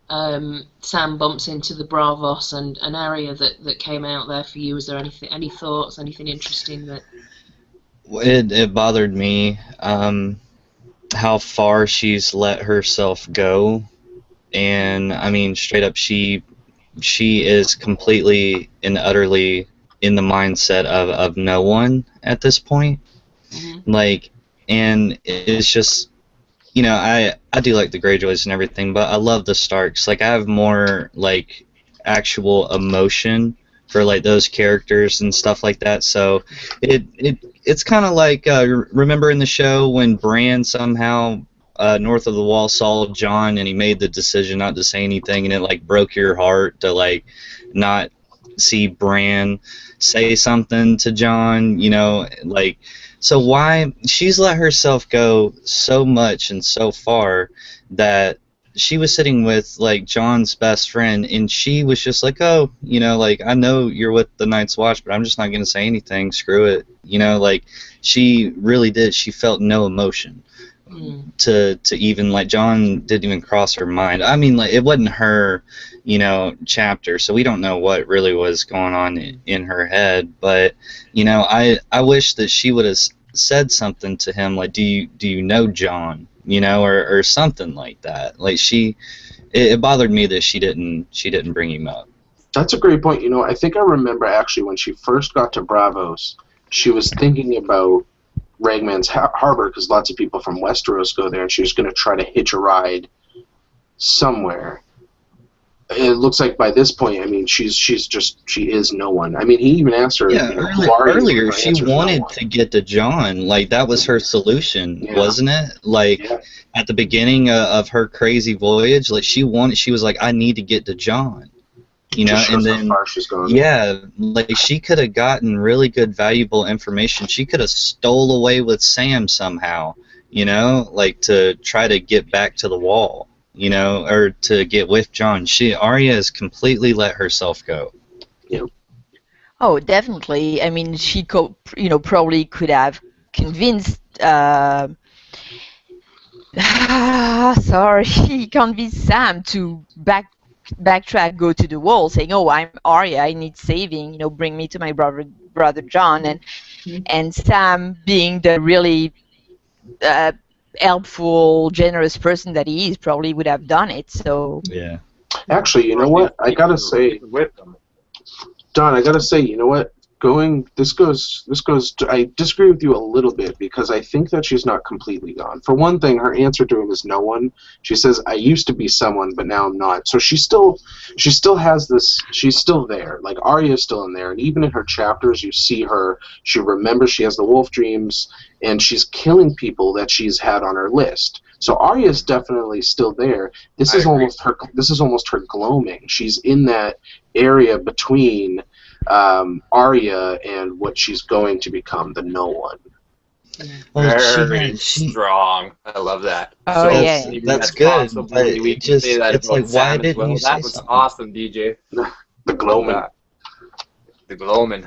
Sam bumps into the Braavos and Arya that came out there for you? Was there any thoughts, anything interesting that... It bothered me how far she's let herself go, and I mean, straight up, she is completely and utterly in the mindset of no one at this point. Like, and it's just, you know, I do like the Greyjoys and everything, but I love the Starks. Like, I have more like actual emotion for like those characters and stuff like that. So it's kind of like remember in the show when Bran somehow north of the wall saw Jon and he made the decision not to say anything, and it like broke your heart to like not see Bran say something to Jon, you know, like. So why she's let herself go so much and so far that she was sitting with like Jon's best friend, and she was just like, oh, you know, like, I know you're with the Night's Watch, but I'm just not gonna say anything. Screw it, you know. Like, she really did. She felt no emotion to even, like, Jon didn't even cross her mind. I mean, like, it wasn't her, you know, chapter, so we don't know what really was going on in her head. But, you know, I wish that she would have said something to him, like, do you know Jon, you know, or something like that. Like, it bothered me that she didn't bring him up. That's a great point. You know, I think I remember actually when she first got to Braavos, she was thinking about Ragman's Harbor, because lots of people from Westeros go there, and she was going to try to hitch a ride somewhere. It looks like by this point, I mean, she is no one. I mean, he even asked her. Yeah, you know, earlier she wanted to get to Jon. Like, that was her solution, wasn't it? Like, at the beginning of her crazy voyage, like, she was like, I need to get to Jon. You know, and then like, she could have gotten really good, valuable information. She could have stole away with Sam somehow, you know, like, to try to get back to the wall, you know, or to get with Jon. Arya has completely let herself go. Yeah. Oh, definitely. I mean, she probably could have convinced. Convinced Sam to backtrack, go to the wall, saying, "Oh, I'm Arya. I need saving. You know, bring me to my brother Jon." And Sam, being the really helpful, generous person that he is, probably would have done it. So yeah. Actually, you know what? I gotta say, Don, I gotta say, you know what? This goes. I disagree with you a little bit, because I think that she's not completely gone. For one thing, her answer to him is no one. She says, "I used to be someone, but now I'm not." So she still has this. She's still there. Like, Arya's still in there, and even in her chapters, you see her. She remembers she has the wolf dreams, and she's killing people that she's had on her list. So Arya's definitely still there. This is almost her gloaming. She's in that area between Arya and what she's going to become, the no one. Well, Very strong. I love that. Oh, so yeah. That's good. But we can say that it's about like, why Sam as didn't well. you say That was something? awesome, DJ. The gloaming. The gloaming.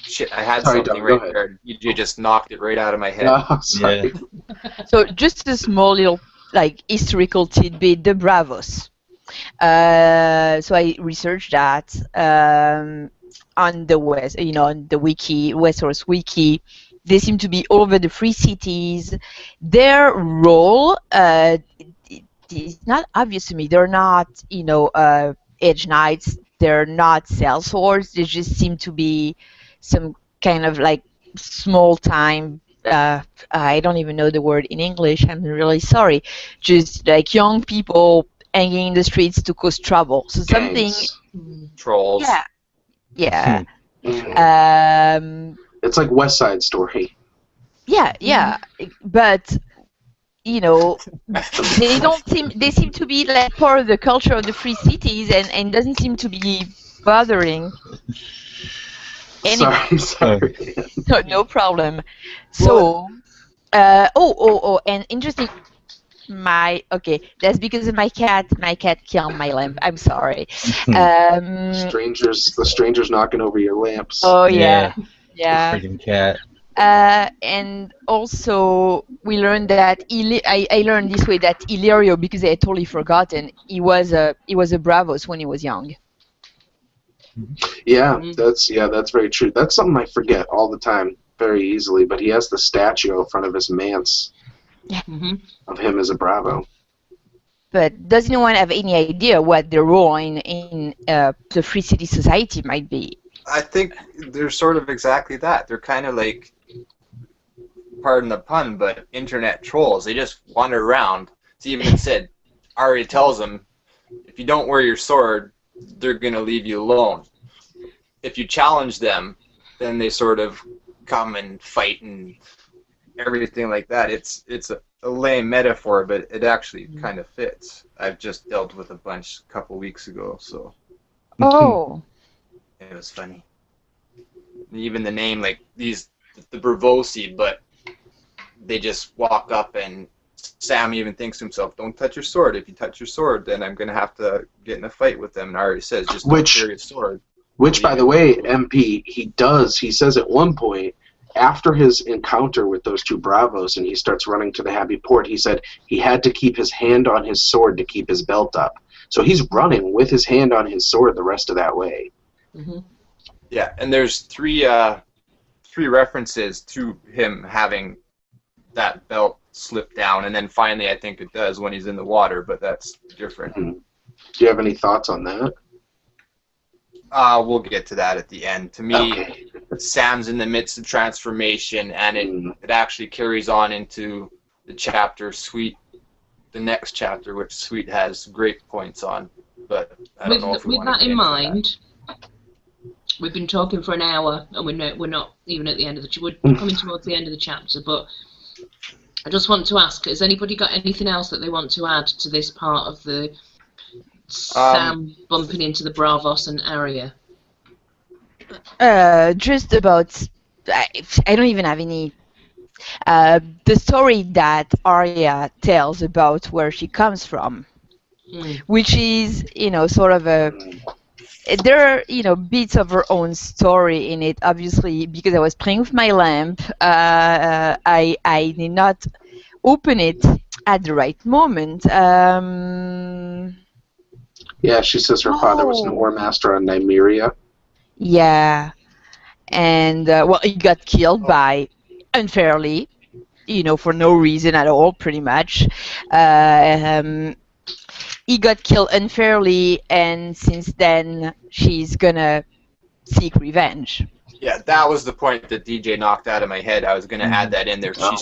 Shit, I had Sorry, something Doug, go right ahead. there. You just knocked it right out of my head. Oh, sorry. Yeah. So just a small little historical tidbit, the Braavos. So I researched that on the on the wiki, Westeros wiki. They seem to be all over the free cities. Their role is not obvious to me. They're not, edge knights. They're not sellswords. They just seem to be some kind of small time. I don't even know the word in English. I'm really sorry. Just like young people hanging in the streets to cause trouble. So something. Trolls. Yeah. Yeah. It's like West Side Story. Yeah. But you know, they seem to be like part of the culture of the free cities, and doesn't seem to be bothering anyone. Sorry. No problem. Well, So, and interesting. That's because of my cat. My cat killed my lamp. I'm sorry. The strangers knocking over your lamps. Oh yeah. Freaking cat. And also we learned that I learned this way that Illyrio, because I had totally forgotten, he was a Braavos when he was young. Yeah, that's very true. That's something I forget all the time, very easily. But he has the statue in front of his manse of him as a Braavo. But does anyone have any idea what their role in the Free City Society might be? I think they're sort of exactly that. They're kind of like, pardon the pun, but internet trolls. They just wander around. It's even said, Arya tells them, if you don't wear your sword, they're going to leave you alone. If you challenge them, then they sort of come and fight and everything like that. It's a lame metaphor, but it actually kind of fits. I've just dealt with a bunch a couple weeks ago, so Oh. it was funny. Even the name, like the Braavosi, but they just walk up and Sam even thinks to himself, don't touch your sword. If you touch your sword, then I'm going to have to get in a fight with them. And Arya says, just don't carry a sword. Which, by the way, MP, he says at one point, after his encounter with those two Braavos and he starts running to the Happy Port, he said he had to keep his hand on his sword to keep his belt up. So he's running with his hand on his sword the rest of that way. Yeah, and there's three references to him having that belt slip down, and then finally I think it does when he's in the water, but that's different. Do you have any thoughts on that? We'll get to that at the end. To me, Okay. Sam's in the midst of transformation, and it actually carries on into the chapter the next chapter, which Sweet has great points on. But I don't know if we with want that to in mind, we've been talking for an hour, and we're not even at the end of we're coming towards the end of the chapter. But I just want to ask: has anybody got anything else that they want to add to this part of the Sam bumping into the Braavos and Arya? Just about, I don't even have any. The story that Arya tells about where she comes from, which is, sort of there are, bits of her own story in it. Obviously, because I was playing with my lamp, I did not open it at the right moment. Yeah, she says her father was an War Master on Nymeria. Yeah, and he got killed by unfairly, for no reason at all, pretty much. He got killed unfairly, and since then she's gonna seek revenge. Yeah, that was the point that DJ knocked out of my head. I was gonna add that in there. She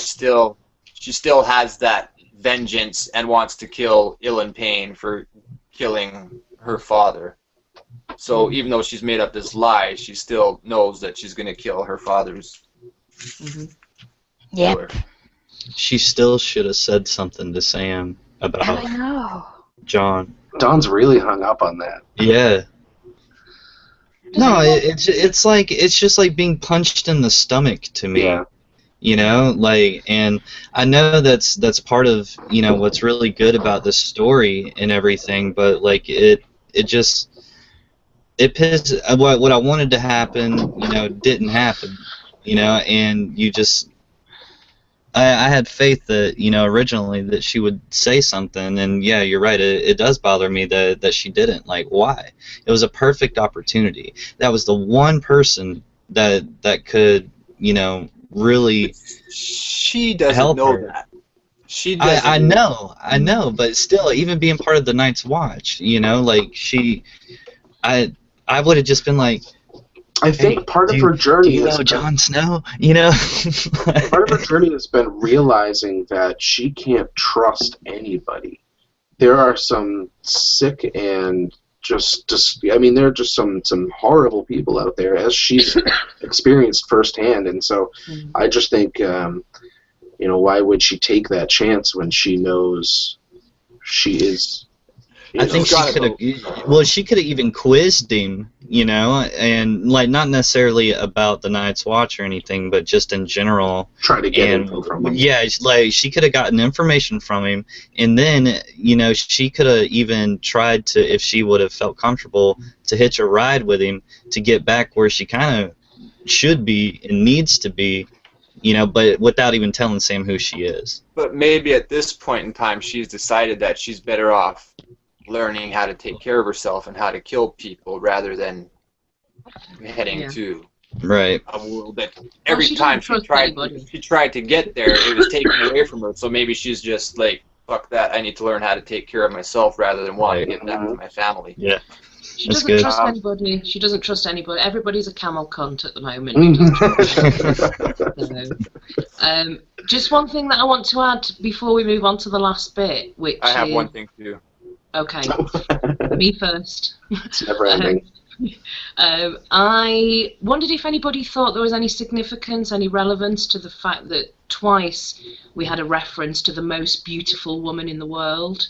still has that vengeance and wants to kill Ilan Payne for killing her father. So even though she's made up this lie, she still knows that she's going to kill her father's killer. She still should have said something to Sam about John. Don's really hung up on that. Yeah. No, it's just like being punched in the stomach to me. Yeah. And I know that's part of, what's really good about this story and everything, but it pisses, what I wanted to happen, didn't happen, and I had faith that, originally that she would say something, and yeah, you're right, it does bother me that she didn't. Like, why? It was a perfect opportunity. That was the one person that could, really she doesn't help know her. that. She doesn't. I know, but still, even being part of the Night's Watch, I would have just been like, I think part of her journey is Jon Snow, part of her journey has been realizing that she can't trust anybody. There are some sick and there are just some horrible people out there, as she's experienced firsthand, and so I just think You know, why would she take that chance when she knows she is? I think she could have. Well, she could have even quizzed him, you know, and like not necessarily about the Night's Watch or anything, but just in general. Try to get info from him. Yeah, like she could have gotten information from him, and then you know she could have even tried to, if she would have felt comfortable, to hitch a ride with him to get back where she kind of should be and needs to be, you know, but without even telling Sam who she is. But maybe at this point in time, she's decided that she's better off learning how to take care of herself and how to kill people rather than heading to a world that every time she tried to get there, it was taken away from her. So maybe she's just like, fuck that, I need to learn how to take care of myself rather than want to get back to my family. Yeah. She doesn't trust anybody. She doesn't trust anybody. Everybody's a camel cunt at the moment. So, just one thing that I want to add before we move on to the last bit, which I have one thing too. Okay, me first. It's never ending. I wondered if anybody thought there was any significance, any relevance to the fact that twice we had a reference to the most beautiful woman in the world.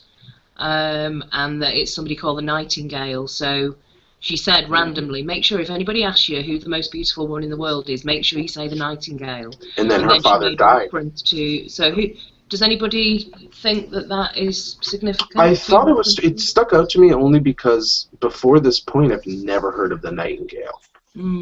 And that it's somebody called the Nightingale. So she said randomly, make sure if anybody asks you who the most beautiful woman in the world is, make sure you say the Nightingale. And then her father died. So does anybody think that that is significant? I thought it stuck out to me only because before this point I've never heard of the Nightingale.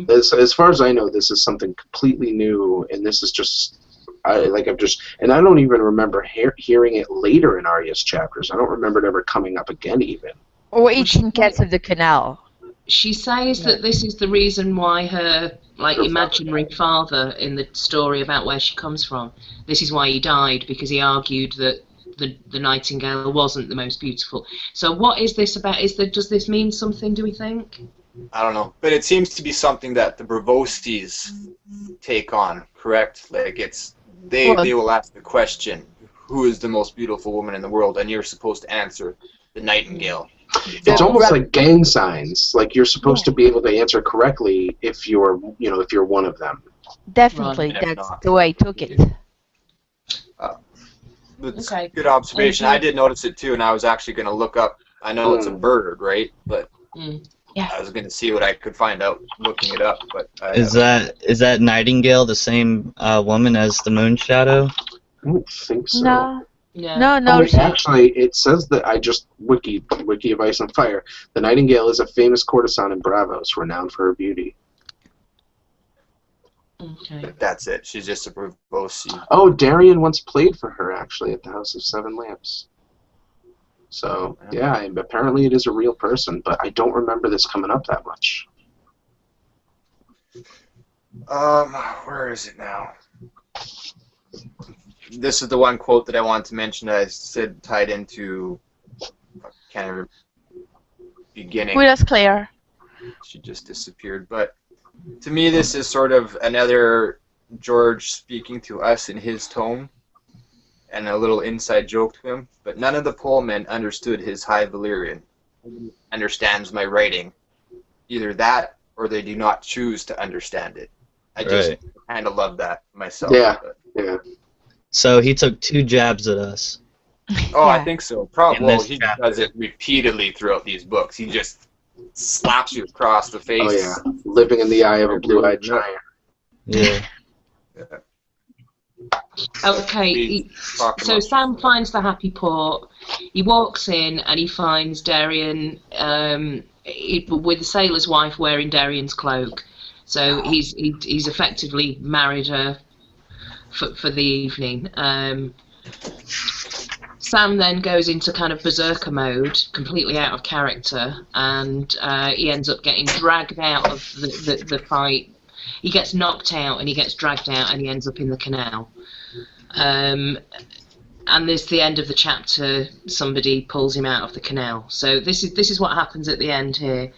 As far as I know, this is something completely new, and this is just... I don't even remember hearing it later in Arya's chapters. I don't remember it ever coming up again, even. Or eating cats of the canal. She says that this is the reason why her imaginary father in the story about where she comes from, this is why he died, because he argued that the Nightingale wasn't the most beautiful. So what is this about? Does this mean something, do we think? I don't know, but it seems to be something that the Braavos take on, correct? Like they will ask the question, who is the most beautiful woman in the world, and you're supposed to answer the Nightingale. It's almost like gang signs. Like you're supposed to be able to answer correctly if you're one of them. Definitely, that's the way I took it. That's good observation. I did notice it too, and I was actually going to look up. I know it's a bird, right? But I was going to see what I could find out looking it up. But is that Nightingale the same woman as the Moon Shadow? I don't think so. No. Yeah. No. Actually, it says that I just wiki of Ice and Fire. The Nightingale is a famous courtesan in Braavos, renowned for her beauty. Okay. That's it. She's just a Braavos. Oh, Darian once played for her actually at the House of Seven Lamps. So yeah, apparently it is a real person, but I don't remember this coming up that much. Where is it now? This is the one quote that I wanted to mention that I said tied into beginning. Who is Claire? She just disappeared. But to me, this is sort of another George speaking to us in his tone, and a little inside joke to him. But none of the polemen understood his high Valyrian. Understands my writing. Either that, or they do not choose to understand it. I just kind of love that myself. Yeah. So he took 2 jabs at us. Oh, I think so. Probably. Well, he does it repeatedly throughout these books. He just slaps you across the face. Oh yeah, living in the eye of a blue-eyed giant. Yeah. Okay, so Sam finds the happy port. He walks in and he finds Darian with the sailor's wife wearing Darian's cloak. So he's effectively married her for the evening. Sam then goes into kind of berserker mode, completely out of character, and he ends up getting dragged out of the fight. He gets knocked out and he gets dragged out and he ends up in the canal. And this the end of the chapter. Somebody pulls him out of the canal. So this is what happens at the end here.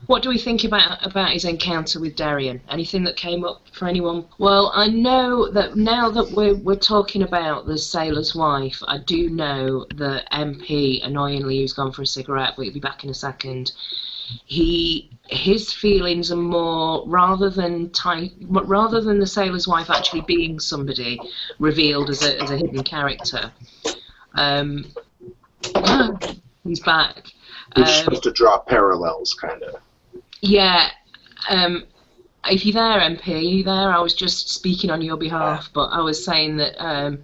What do we think about his encounter with Darian? Anything that came up for anyone? Well, I know that now that we're talking about the sailor's wife, I do know that MP, annoyingly, who's gone for a cigarette, but he'll be back in a second, he his feelings are more, rather than the sailor's wife actually being somebody revealed as a hidden character. He's back. You're supposed to draw parallels, kind of. Yeah. If you're there, MP, are you there? I was just speaking on your behalf, but I was saying that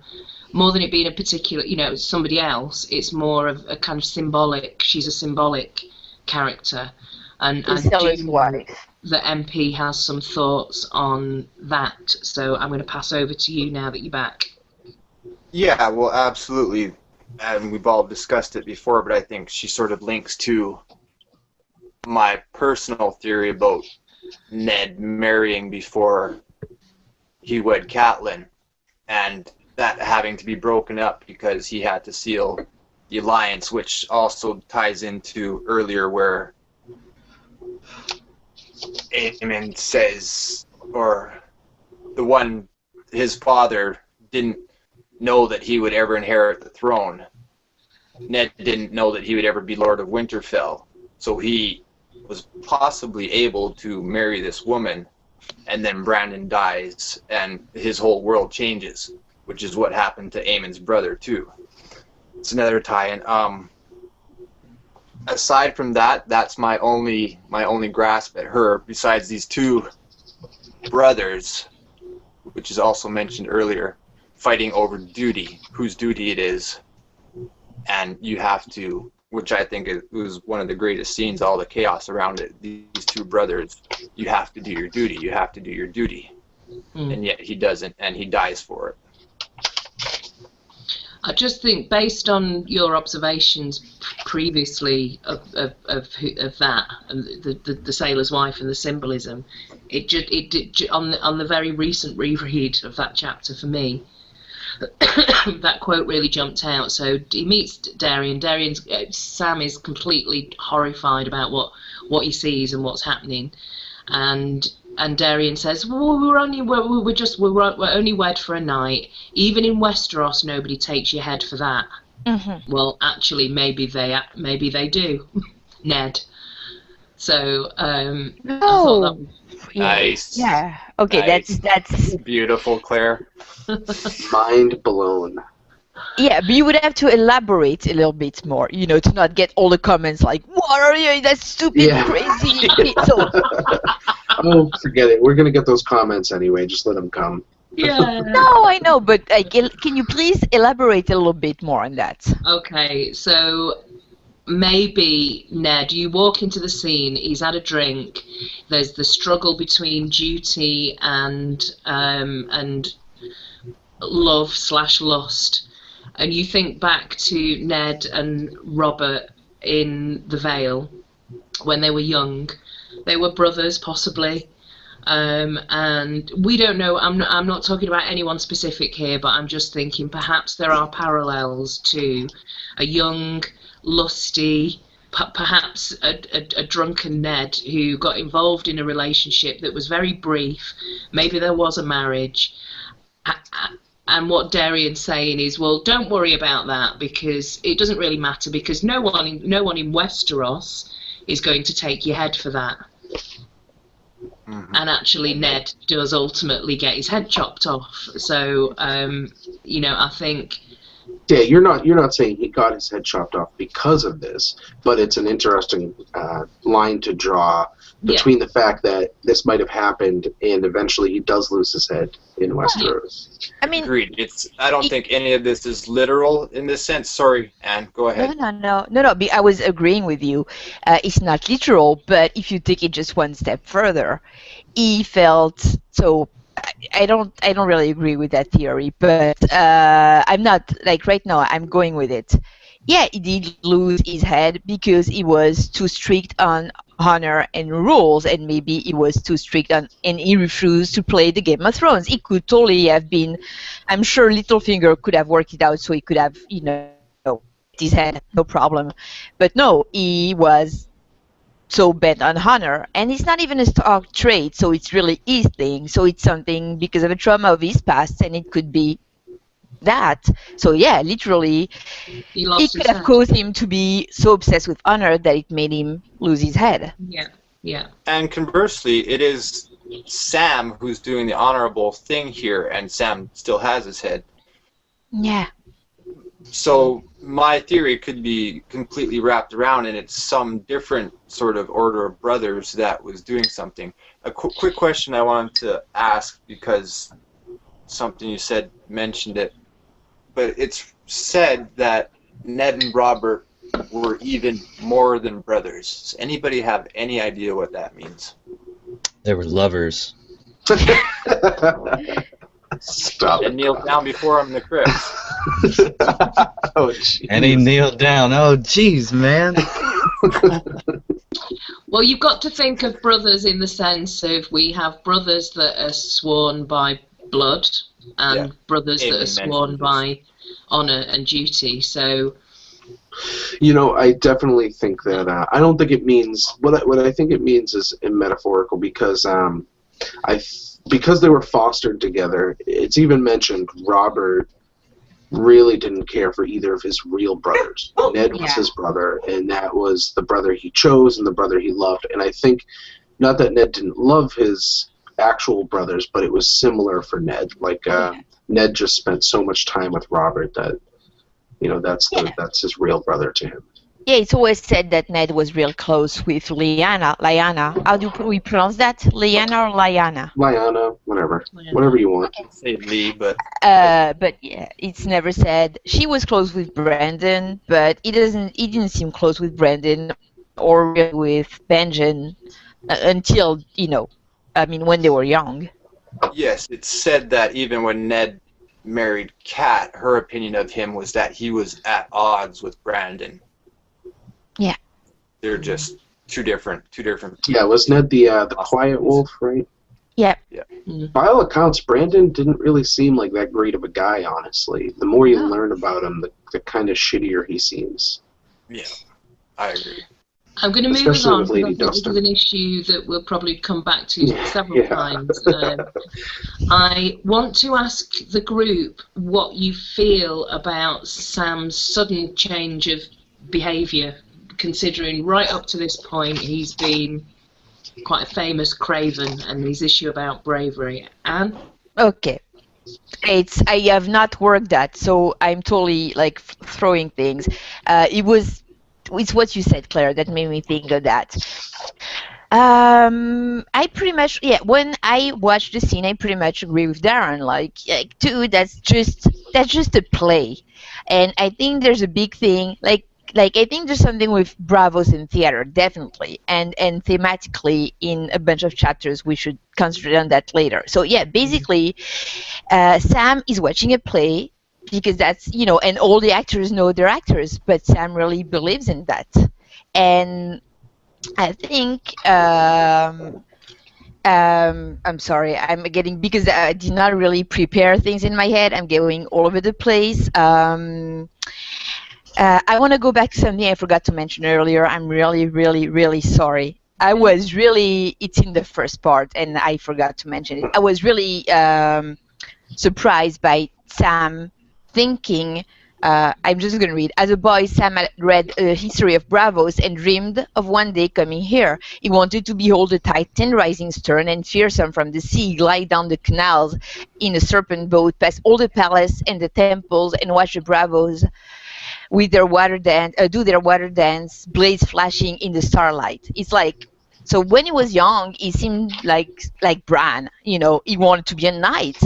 more than it being a particular, somebody else, it's more of a kind of symbolic. She's a symbolic character, and I do know that MP has some thoughts on that. So I'm going to pass over to you now that you're back. Yeah, well, absolutely, and we've all discussed it before, but I think she sort of links to my personal theory about Ned marrying before he wed Catelyn, and that having to be broken up because he had to seal the alliance, which also ties into earlier where Aemon says, or his father didn't know that he would ever inherit the throne. Ned didn't know that he would ever be Lord of Winterfell, so he was possibly able to marry this woman, and then Brandon dies and his whole world changes, which is what happened to Aemon's brother too. It's another tie-in. Aside from that, that's my only grasp at her, besides these two brothers, which is also mentioned earlier, fighting over duty, whose duty it is, and you have to, which I think was one of the greatest scenes, all the chaos around it. These two brothers, you have to do your duty, you have to do your duty. And yet he doesn't, and he dies for it. I just think, based on your observations previously of that, and the sailor's wife and the symbolism, on the very recent reread of that chapter for me, that quote really jumped out. So he meets Darien. Sam is completely horrified about what he sees and what's happening, and Darien says, "Well, we're only wed for a night. Even in Westeros, nobody takes your head for that." Mm-hmm. Well, actually, maybe they do, Ned. So I thought that was nice. Yeah. Okay, nice. That's beautiful, Claire. Mind blown. Yeah, but you would have to elaborate a little bit more, to not get all the comments like, "What are you? That's stupid, crazy." So. Oh, forget it. We're gonna get those comments anyway. Just let them come. Yeah. No, I know, but can you please elaborate a little bit more on that? Okay, so maybe Ned, you walk into the scene. He's had a drink. There's the struggle between duty and love/lust, and you think back to Ned and Robert in the Vale when they were young. They were brothers, possibly, and we don't know. I'm not talking about anyone specific here, but I'm just thinking perhaps there are parallels to a young, lusty, perhaps a drunken Ned who got involved in a relationship that was very brief. Maybe there was a marriage, and what Darien's saying is, well, don't worry about that because it doesn't really matter, because no one in Westeros is going to take your head for that. Mm-hmm. And actually Ned does ultimately get his head chopped off. So I think, yeah, you're not saying he got his head chopped off because of this, but it's an interesting line to draw between the fact that this might have happened and eventually he does lose his head in Westeros. I mean, agreed. I don't think any of this is literal in this sense. Sorry, Anne, go ahead. No. I was agreeing with you. It's not literal, but if you take it just one step further, he felt so. I don't really agree with that theory, but I'm not, like, right now I'm going with it. Yeah, he did lose his head because he was too strict on honor and rules, and maybe he was too strict on, and he refused to play the Game of Thrones. He could totally have been, I'm sure Littlefinger could have worked it out so he could have, his head, no problem. But no, he was so bent on honor, and it's not even a stock trait, so it's really his thing. So it's something because of a trauma of his past, and it could be that. So yeah, literally, it could have caused him to be so obsessed with honor that it made him lose his head. Yeah. Yeah. And conversely, it is Sam who's doing the honorable thing here, and Sam still has his head. Yeah. So my theory could be completely wrapped around, and it's some different sort of order of brothers that was doing something. A quick question I wanted to ask, because something you said mentioned it, but it's said that Ned and Robert were even more than brothers. Does anybody have any idea what that means? They were lovers. Stop And it. kneel down before him in the crypt. Oh, jeez. And he kneeled down. Oh, jeez, man. Well, you've got to think of brothers in the sense of we have brothers that are sworn by blood and brothers Aemon that are sworn mentioned by honour and duty. So, You know, I definitely think that I don't think it means what I think it means is metaphorical because because they were fostered together. It's even mentioned Robert really didn't care for either of his real brothers. Ned was his brother, and that was the brother he chose and the brother he loved. And I think not that Ned didn't love his actual brothers, but it was similar for Ned. Like Ned just spent so much time with Robert that that's his real brother to him. Yeah, it's always said that Ned was real close with Lyanna. How do we pronounce that? Lyanna or Lyanna? Lyanna, whatever you want. Say Lee, but yeah, it's never said. She was close with Brandon, but he didn't seem close with Brandon or really with Benjen until when they were young. yes, it's said that even when Ned married Kat, her opinion of him was that he was at odds with Brandon. Yeah. They're just two different. Yeah, was Ned the quiet wolf, right? Yeah. By all accounts, Brandon didn't really seem like that great of a guy, honestly. The more you learn about him, the kind of shittier he seems. Yeah, I agree. I'm going to move Especially on with Lady because this is Dustin. an issue that we'll probably come back to several Yeah. times. I want to ask the group what you feel about Sam's sudden change of behaviour, considering right up to this point he's been quite a famous craven and his issue about bravery. Anne? Okay. I have not worked that, so I'm totally throwing things. It's what you said, Claire, that made me think of that. I pretty much, when I watched the scene, I pretty much agree with Darren. Dude, that's just a play, and I think there's a big thing. I think there's something with Braavos in theater, definitely, and thematically in a bunch of chapters. We should concentrate on that later. So yeah, basically, Sam is watching a play because that's and all the actors know they're actors, but Sam really believes in that, and I think I'm sorry, because I did not really prepare things in my head. I'm going all over the place. I want to go back to something I forgot to mention earlier. I'm really, really, really sorry. It's in the first part, and I forgot to mention it. I was really surprised by Sam thinking, I'm just going to read. As a boy, Sam had read a history of Braavos and dreamed of one day coming here. He wanted to behold the Titan rising stern and fearsome from the sea, glide down the canals in a serpent boat, past all the palace and the temples, and watch the Braavos with their do their water dance, blades flashing in the starlight. It's so when he was young, he seemed like Bran, he wanted to be a knight,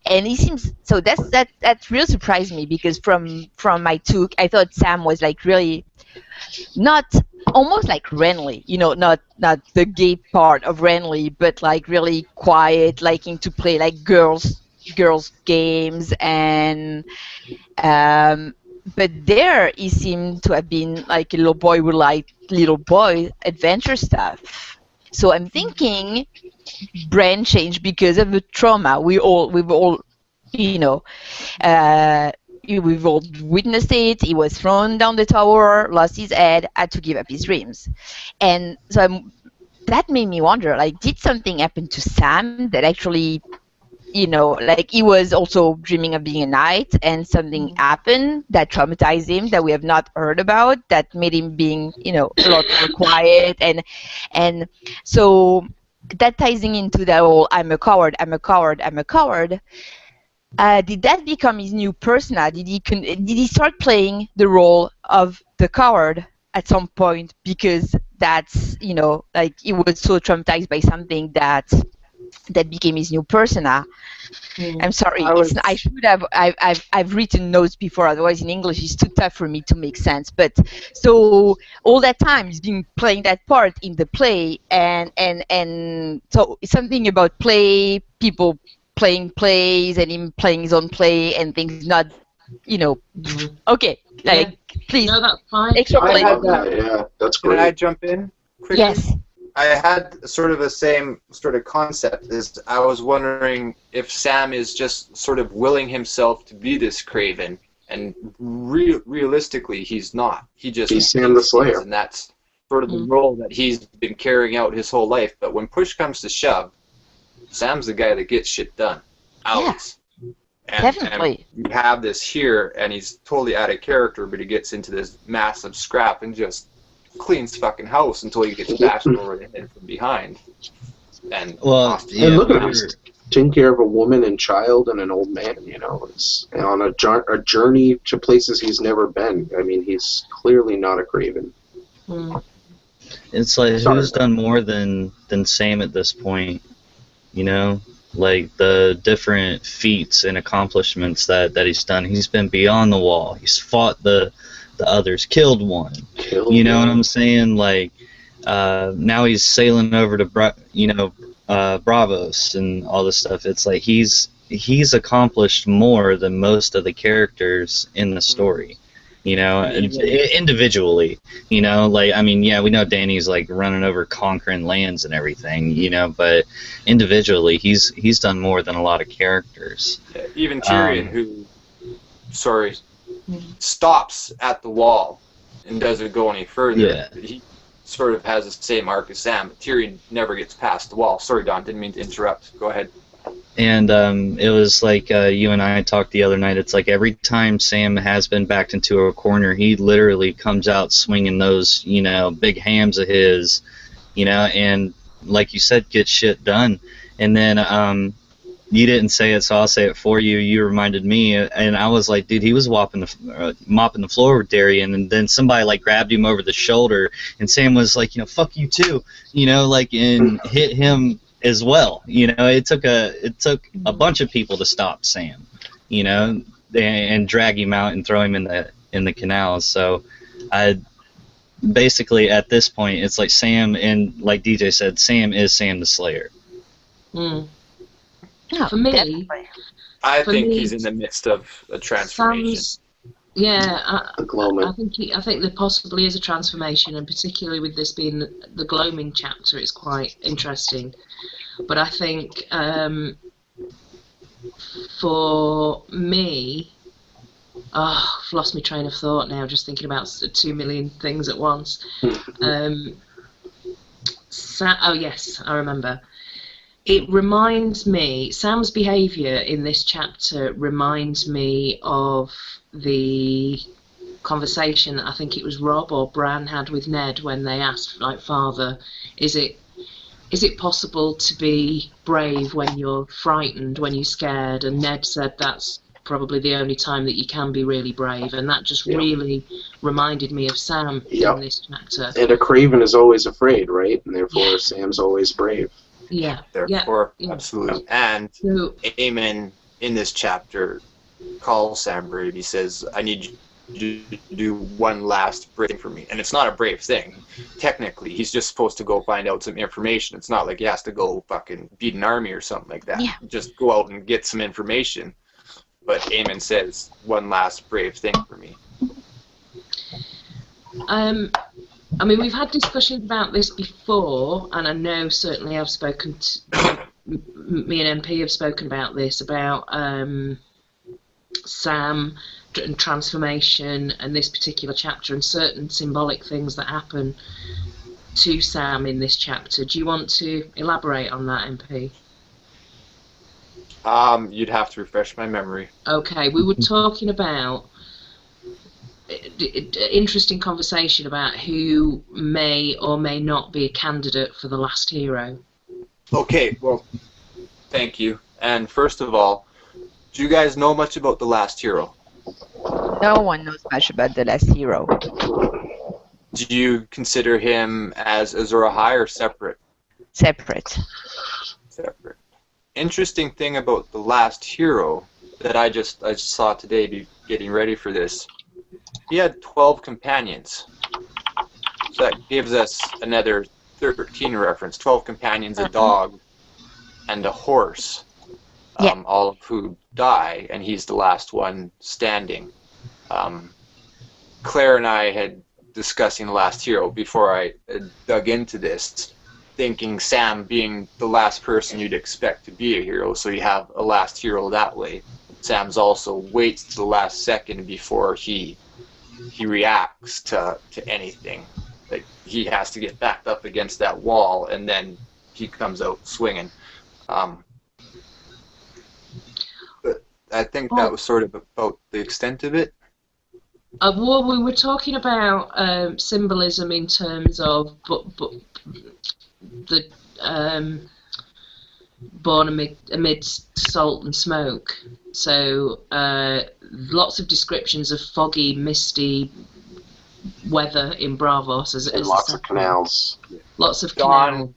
and he seems so. That really surprised me because from my talk, I thought Sam was really not almost like Renly, not the gay part of Renly, but really quiet, liking to play girls games and but there he seemed to have been a little boy who liked little boy adventure stuff. So I'm thinking Bran changed because of the trauma. We've all witnessed it. He was thrown down the tower, lost his head, had to give up his dreams, and so that made me wonder: did something happen to Sam that actually like he was also dreaming of being a knight, and something happened that traumatized him that we have not heard about, that made him being, a lot more quiet, and so that ties into that whole I'm a coward, I'm a coward, I'm a coward. Did that become his new persona? Did he start playing the role of the coward at some point because that's like he was so traumatized by something that became his new persona? I'm sorry. I should have. I've written notes before. Otherwise, in English, it's too tough for me to make sense. But so all that time he's been playing that part in the play, and so it's something about play, people playing plays, and him playing his own play, and things not, okay. Like, please. No, that's fine. Extra play. Yeah, that's great. Can I jump in quickly? Yes. I had sort of the same sort of concept. Is I was wondering if Sam is just sort of willing himself to be this craven, and realistically, he's not. He's Sam the Slayer, and that's sort of the role that he's been carrying out his whole life. But when push comes to shove, Sam's the guy that gets shit done. Always. Yeah, and, definitely. And you have this here, and he's totally out of character, but he gets into this massive scrap and just cleans fucking house until he gets bashed over the head from behind. And and look at him, taking care of a woman and child and an old man. It's on a journey to places he's never been. I mean, he's clearly not a craven. It's like, who's done more than Sam at this point? Like the different feats and accomplishments that he's done. He's been beyond the wall. He's fought the others, killed one. What I'm saying? Like, now he's sailing over to Braavos and all this stuff. It's like he's accomplished more than most of the characters in the story. Individually. Like, I mean, yeah, we know Danny's like running over conquering lands and everything. But individually, he's done more than a lot of characters. Yeah, even Tyrion, who stops at the wall and doesn't go any further. Yeah. He sort of has the same arc as Sam, but Tyrion never gets past the wall. Sorry, Don, didn't mean to interrupt. Go ahead. And it was like you and I talked the other night. It's like every time Sam has been backed into a corner, he literally comes out swinging those, big hams of his, and like you said, get shit done. And then you didn't say it, so I'll say it for you. You reminded me, and I was like, dude, he was mopping the floor with Darian, and then somebody like grabbed him over the shoulder, and Sam was like, fuck you too, and hit him as well. It took a bunch of people to stop Sam, and drag him out and throw him in the canal. So I basically at this point it's like Sam, and like DJ said, Sam is Sam the Slayer. Yeah, for me, definitely. I think he's in the midst of a transformation. The gloaming. I think there possibly is a transformation, and particularly with this being the gloaming chapter, it's quite interesting. But I think for me, I've lost my train of thought now, just thinking about 2 million things at once. Oh yes, I remember. It reminds me, Sam's behaviour in this chapter reminds me of the conversation I think it was Rob or Bran had with Ned when they asked, like, Father, is it possible to be brave when you're frightened, when you're scared? And Ned said that's probably the only time that you can be really brave, and that just really reminded me of Sam in this chapter. And a craven is always afraid, right? And therefore Sam's always brave. Yeah. Therefore, absolutely. And Aemon in this chapter calls Sam brave. He says, I need you to do one last brave thing for me. And it's not a brave thing. Technically, he's just supposed to go find out some information. It's not like he has to go fucking beat an army or something like that. Yeah. Just go out and get some information. But Aemon says, one last brave thing for me. I mean, we've had discussions about this before, and I know certainly I've spoken to, me and MP have spoken about this, about Sam and transformation and this particular chapter and certain symbolic things that happen to Sam in this chapter. Do you want to elaborate on that, MP? You'd have to refresh my memory. Okay, we were talking about interesting conversation about who may or may not be a candidate for the last hero. Okay, well, thank you. And first of all, do you guys know much about the last hero? No one knows much about the last hero. Do you consider him as Azor Ahai or separate? Separate. Separate. Interesting thing about the last hero that I just saw today, getting ready for this. He had 12 companions. So that gives us another 13 reference. 12 companions, a dog, and a horse. Yeah. All of who die, and he's the last one standing. Claire and I had discussing the last hero before I dug into this, thinking Sam being the last person you'd expect to be a hero, so you have a last hero that way. Sam's also waits to the last second before he reacts to anything. Like, he has to get backed up against that wall, and then he comes out swinging. But I think that was sort of about the extent of it. Well, we were talking about symbolism in terms of the born amidst salt and smoke. So lots of descriptions of foggy, misty weather in Braavos. And lots of canals. Lots of canals.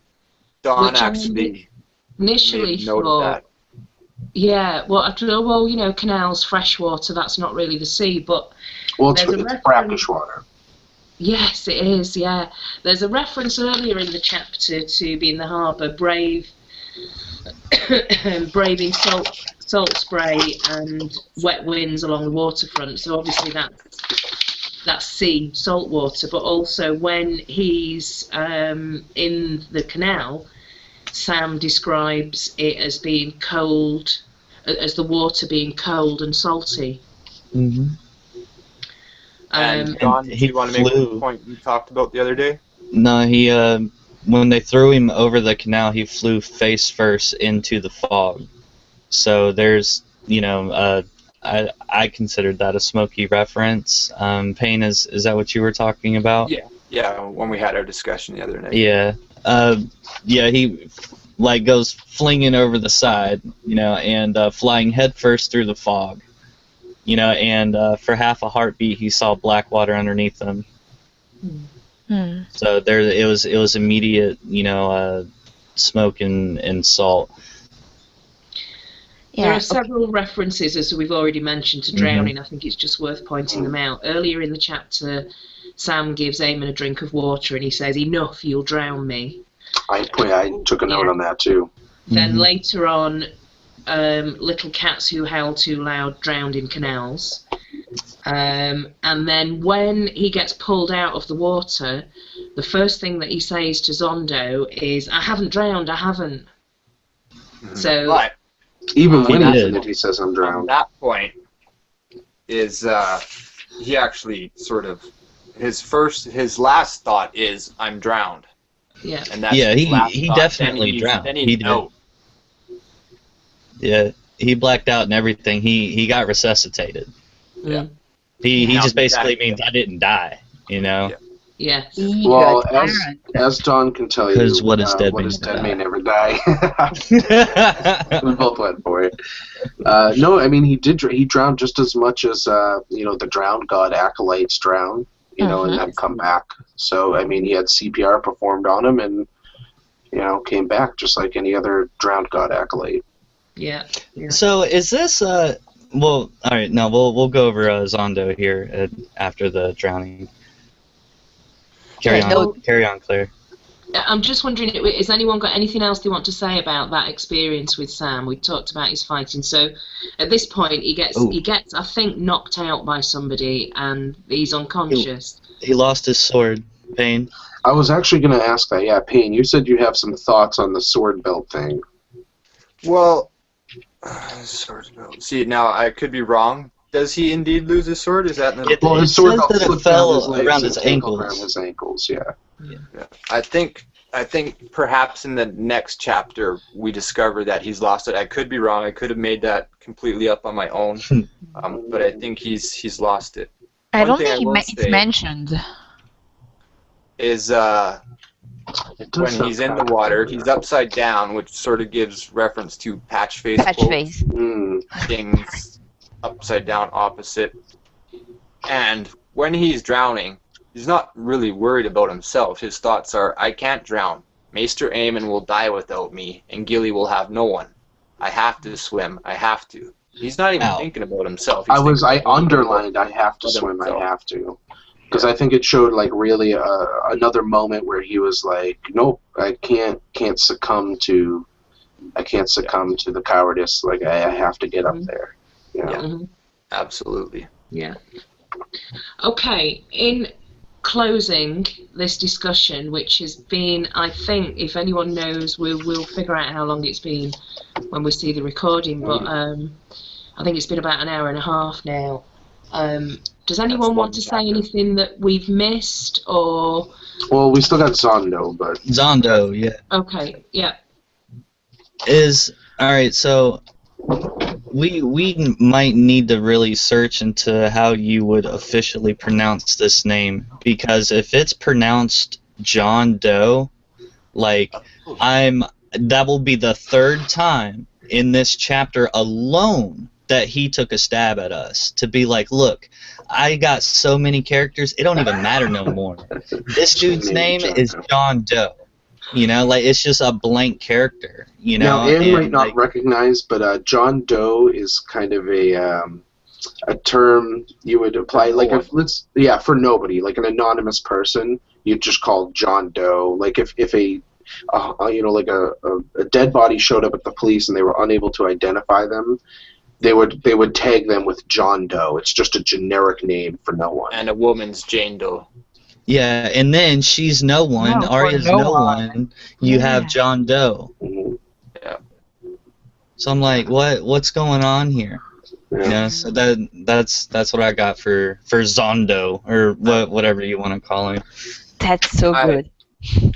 Dawn actually initially made note of that. Yeah, well, you know, canals, freshwater, that's not really the sea, but... Well, it's brackish water. Yes, it is, yeah. There's a reference earlier in the chapter to be in the harbour, braving salt spray and wet winds along the waterfront, so obviously that's sea, salt water, but also when he's in the canal, Sam describes it as being cold, as the water being cold and salty. Mm-hmm. And Don, do you want to make the point you talked about the other day? No, he when they threw him over the canal, he flew face first into the fog. So there's, you know, I considered that a Smokey reference. Payne, is that what you were talking about? Yeah, when we had our discussion the other night. Yeah. Yeah, he like goes flinging over the side, you know, and flying headfirst through the fog, you know, and for half a heartbeat he saw black water underneath him. Hmm. So it was immediate, you know, smoke and salt. There are several references, as we've already mentioned, to drowning. I think it's just worth pointing them out. Earlier in the chapter, Sam gives Aemon a drink of water and he says, "Enough, you'll drown me." I took a note on that too. Then later on, little cats who howl too loud drowned in canals. And then when he gets pulled out of the water, the first thing that he says to Zondo is, "I haven't drowned, I haven't." So, but even when he's in it, he says, "I'm drowned." At that point is he actually sort of his last thought is, "I'm drowned." yeah. And that's he definitely drowned. Then he did. Yeah, he blacked out and everything. He got resuscitated. Yeah. He just basically means I didn't die, you know. Yeah. Well, as Don can tell you, Because what is dead may never die. We both went for it. No, I mean he drowned just as much as you know, the drowned god acolytes drown, you know, and then come back. So I mean he had CPR performed on him and, you know, came back just like any other drowned god acolyte. Yeah. So is this well, all right, no, we'll go over Zondo here after the drowning. Carry on, Claire. I'm just wondering, has anyone got anything else they want to say about that experience with Sam? We talked about his fighting. So at this point, he gets, I think, knocked out by somebody, and he's unconscious. He lost his sword. Payne. I was actually going to ask that. Yeah, Payne, you said you have some thoughts on the sword belt thing. Well, sword belt. See, now I could be wrong. Does he indeed lose his sword? Is that his sword belt that it fell around his ankles. Around his ankles, yeah. I think I think perhaps in the next chapter we discover that he's lost it. I could be wrong. I could have made that completely up on my own, but I think he's lost it. I One don't thing think I will it's say mentioned. is It does when sound he's in the kinda water, familiar. he's upside down, which sort of gives reference to patch face Patch quotes. face. Things upside down opposite. And when he's drowning, he's not really worried about himself. His thoughts are, I can't drown. Maester Aemon will die without me, and Gilly will have no one. I have to swim. I have to. He's not even Ow. thinking about himself. I He's underlined I have to Other swim, I himself. have to. Because I think it showed like really another moment where he was like, nope, I can't succumb to the cowardice. Like I have to get up there. You know? Yeah. Mhm. Absolutely. Yeah. Okay, in closing this discussion, which has been, I think, if anyone knows, we'll figure out how long it's been when we see the recording, but I think it's been about an hour and a half now. Does anyone one want to say chapter. anything that we've missed, or... Well, we still got Zondo, but Zondo, yeah. Okay, yeah. Alright, so we might need to really search into how you would officially pronounce this name, because if it's pronounced John Doe, like that will be the third time in this chapter alone that he took a stab at us to be like, look, I got so many characters, it don't even matter no more. This dude's name is John Doe. You know, like, it's just a blank character, you know? now Anne and, might not like, recognize, but John Doe is kind of a term you would apply, For like no if for nobody, like an anonymous person, you'd just call John Doe. Like if a like a dead body showed up at the police and they were unable to identify them, they would tag them with John Doe. It's just a generic name for no one. And a woman's Jane Doe. yeah, and then she's no one, No, for Arya's no no one. one, you have Yeah. John Doe. Mhm. So I'm like, what's going on here? Yeah. You know, so that's what I got for Zondo, or whatever you want to call him. That's so good.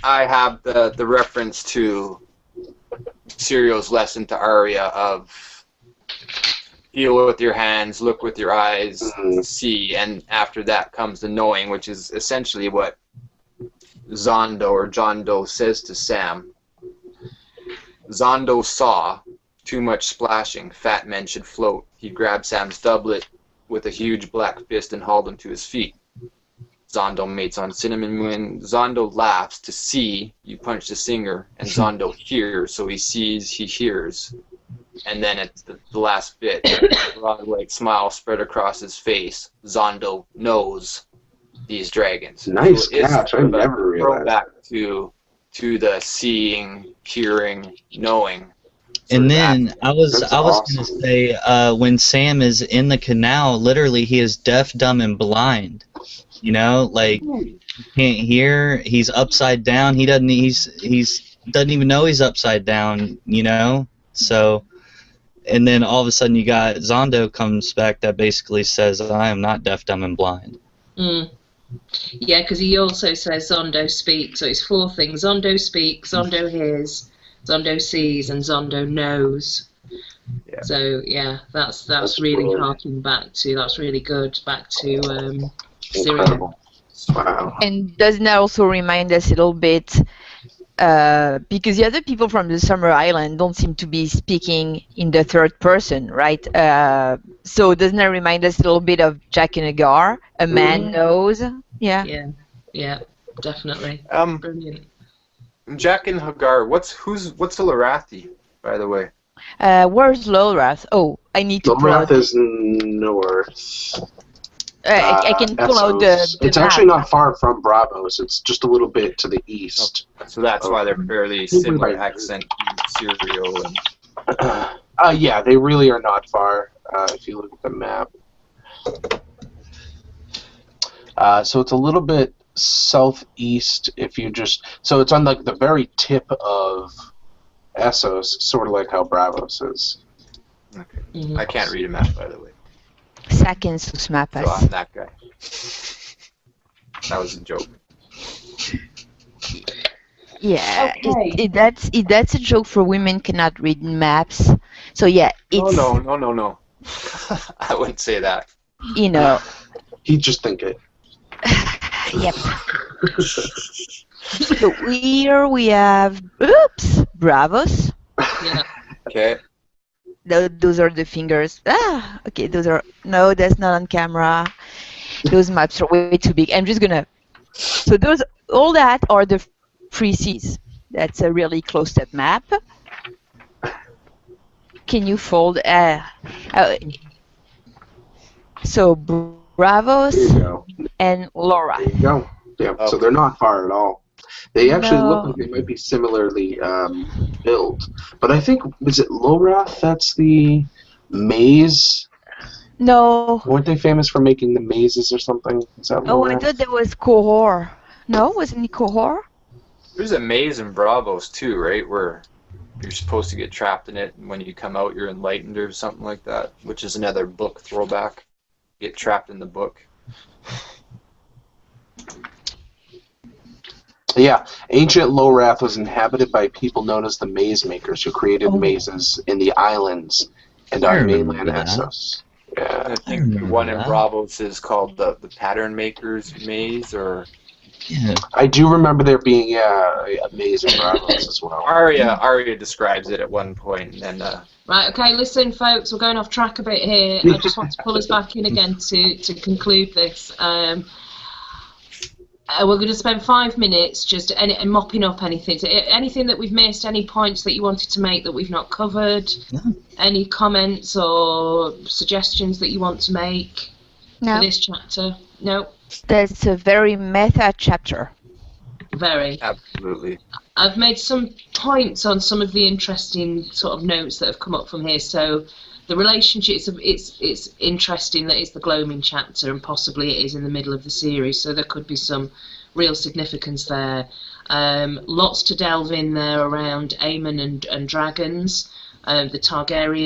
I have the reference to Sirio's lesson to Arya of feel with your hands, look with your eyes, see, and after that comes the knowing, which is essentially what Zondo or John Doe says to Sam. Zondo saw too much splashing. Fat men should float. He grabbed Sam's doublet with a huge black fist and hauled him to his feet. Zondo mates on cinnamon. When Zondo laughs to see, you punch the singer, and Zondo hears, so he sees, he hears. And then at the last bit, a broad-like smile spread across his face. Zondo knows these dragons. Nice So it's catch. I sort of a never realized. throwback to the seeing, hearing, knowing. And then I was That's gonna awesome. say, when Sam is in the canal, literally he is deaf, dumb, and blind. You know, like, he can't hear. He's upside down. He doesn't even know he's upside down. You know, so. And then all of a sudden you got Zondo comes back that basically says, I am not deaf, dumb, and blind. Mm. Yeah, because he also says Zondo speaks, so it's four things. Zondo speaks, Zondo hears, Zondo sees, and Zondo knows. Yeah. So yeah, that's really brilliant. harking back to, that's really good, back to Syria. Incredible. Wow. And doesn't that also remind us a little bit, because the other people from the Summer Island don't seem to be speaking in the third person, right? So doesn't that remind us a little bit of Jack and Agar? A man knows. Yeah. Yeah, definitely. Brilliant. Jack and Hagar. What's Larathi, by the way? Where's Lolrath? Oh, I need to pull out. Lolrath is north. I can pull out the It's map. actually not far from Braavos. It's just a little bit to the east. So that's why they're fairly similar accent to Syrio. And Yeah, they really are not far if you look at the map. So it's a little bit southeast if you just... So it's on like the very tip of Essos, sort of like how Braavos is. okay. Mhm. I can't read a map, by the way. Seconds sus So mapas. I'm that guy. That was a joke. Yeah, Okay. that's a joke for women cannot read maps. So yeah, No, it's no. I wouldn't say that. you know, He'd just think it. yep. So here we have Braavos. Yeah. Okay. Those are the fingers. Okay, those are no, that's not on camera. Those maps are way too big. I'm just gonna. So those all that are the free seas. That's a really close-up map. Can you fold? So There you Braavos go. and Laura. There you go. Yeah. Okay. So they're not far at all. They actually look No. like they might be similarly built. But I think, was it Lorath that's the maze? No. Weren't they famous for making the mazes or something? Is that Oh, I Lorath? thought that was Cohor. No, wasn't it Cohor? There's a maze in Braavos too, right? Where you're supposed to get trapped in it, and when you come out, you're enlightened or something like that, which is another book throwback. Get trapped in the book. Yeah, ancient Lorath was inhabited by people known as the Maze Makers, who created mazes in the islands and I on remember mainland that. Essos. Yeah. I think the remember one in that. Braavos is called the Pattern Makers Maze, or Yeah. I do remember there being a maze in Braavos as well. Arya describes it at one point, and then Right, okay, listen, folks, we're going off track a bit here. I just want to pull us back in again to conclude this. We're going to spend 5 minutes just mopping up anything. So anything that we've missed, any points that you wanted to make that we've not covered, any comments or suggestions that you want to make for No. this chapter? No? That's a very meta chapter. Very. absolutely. I've made some points on some of the interesting sort of notes that have come up from here. So the relationships, it's interesting that it's the gloaming chapter and possibly it is in the middle of the series, so there could be some real significance there. Lots to delve in there around Aemon and dragons, the Targaryen